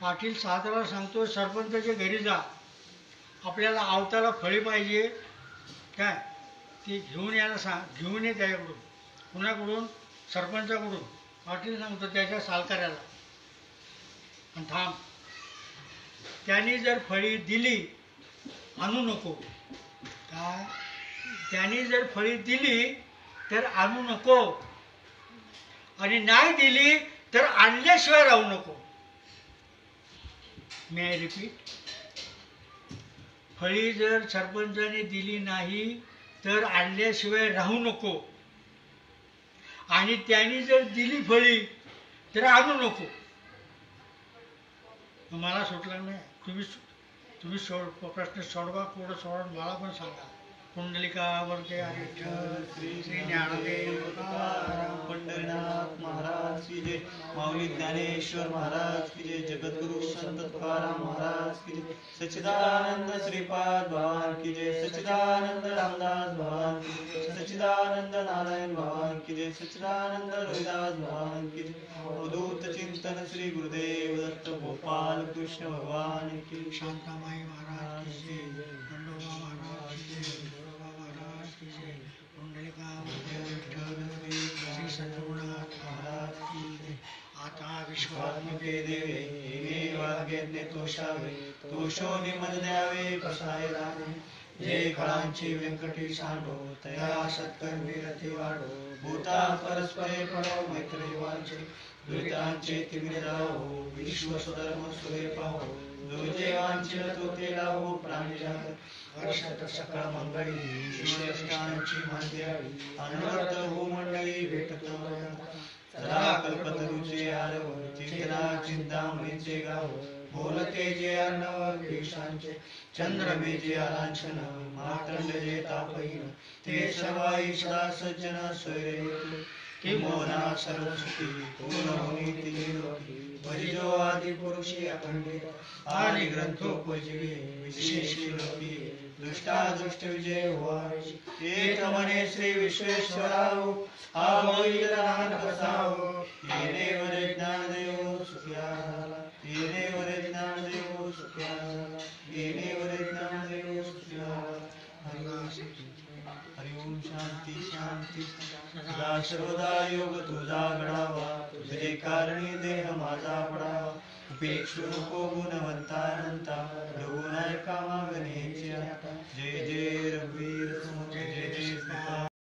पाटील सालदाराला सांगतो, सरपंचाच्या घरी जा, आपल्याला आवताला फळी पाहिजे काय ती घेऊन यायला सांग, घेऊन ये त्याच्याकडून. कुणाकडून? सरपंचाकडून. पाटील सांगतो त्याच्या सालकऱ्याला. आणि थांब, त्यांनी जर फळी दिली, आणू नको. काय? त्यांनी जर फळी दिली तर आणू नको, आणि नाही दिली तर आणल्याशिवाय राहू नको. मे आय रिपीट? फळी जर सरपंचाने दिली नाही तर आणल्याशिवाय राहू नको, आणि त्यांनी जर दिली फळी तर आणू नको. मला सुटला नाही. तुम्ही प्रश्न सोडवा, कोडं सोडवा, मला पण सांगा. पुंडलिकावरती हरी विठ्ठल, श्री ज्ञानदेव तुकाराम, पंढरीनाथ महाराज की जय. माऊली ज्ञानेश्वर महाराज की जय. जगद्गुरु संत तुकाराम महाराज की जय. सच्चिदानंद श्रीपाद भगवान की जय. सच्चिदानंद रामदास भगवान की जय. सच्चिदानंद नारायण भगवान की जय. सच्चिदानंद रविदास भगवान की जय. अवधूत चिंतन श्री गुरुदेव दत्त गोपाल कृष्ण भगवान की. शांतामाई महाराज की जय, खंडोबा महाराज की जय, गोरोबा महाराज की जय, पुंडलिकावरती विठ्ठल, श्री सद्गुरुनाथ महाराज की जय. आता विश्वात्मके देवे, हे वाग्यज्ञ तोषावे, तोषो निमद द्यावे कसाय राणे. जे कळांची व्यंकटी सांडो, तया सत्कर्मी रती वाढो. भूता परस्परे पडो मैत्री वांचे, दुरितांचे तिमिरे जावो, विश्व सुधर्म सुरे पाहो. जो जे वांछिल तो ते लावो, प्राणी जागत वर्षात सकळ मंगळी. विश्वष्टांची मांद्याळी, अनवर्त हो मंडळी भेटतो. सदा कल्पतरूचे आरव, चिंतना चिंतामणीचे गाव. बोलते जे अर्णव केशांचे, चंद्रमेचे आलांछन. मातंड जे तापहीन, ते सर्वाई सदा सज्जन सोयरे. किंबहुना सर्व सुखी, पूर्ण होनी तिन्ही लोकी. भजिजो आदि पुरुषी अखंडित, आणि ग्रंथोपजीवी विशेषी लोकी. दुष्टादुष्ट विजय व्हावी, एक म्हणे श्री विश्वेश्वराव. हा होईल लहान बसावो, येणेवर ज्ञानदेव सुखिया झाला. येणेवर ज्ञानदेव सुखिया झाला. येणेवर ज्ञानदेव सुखिया झाला. हरि ओम. शांती शांती. सदा सर्वदा योग तुझा घडावा, तुझे कारणी देह माझा पडावा. उपेक्षु नको गुणवंतानंता, रघुनायका मागण्याची आता. जय जय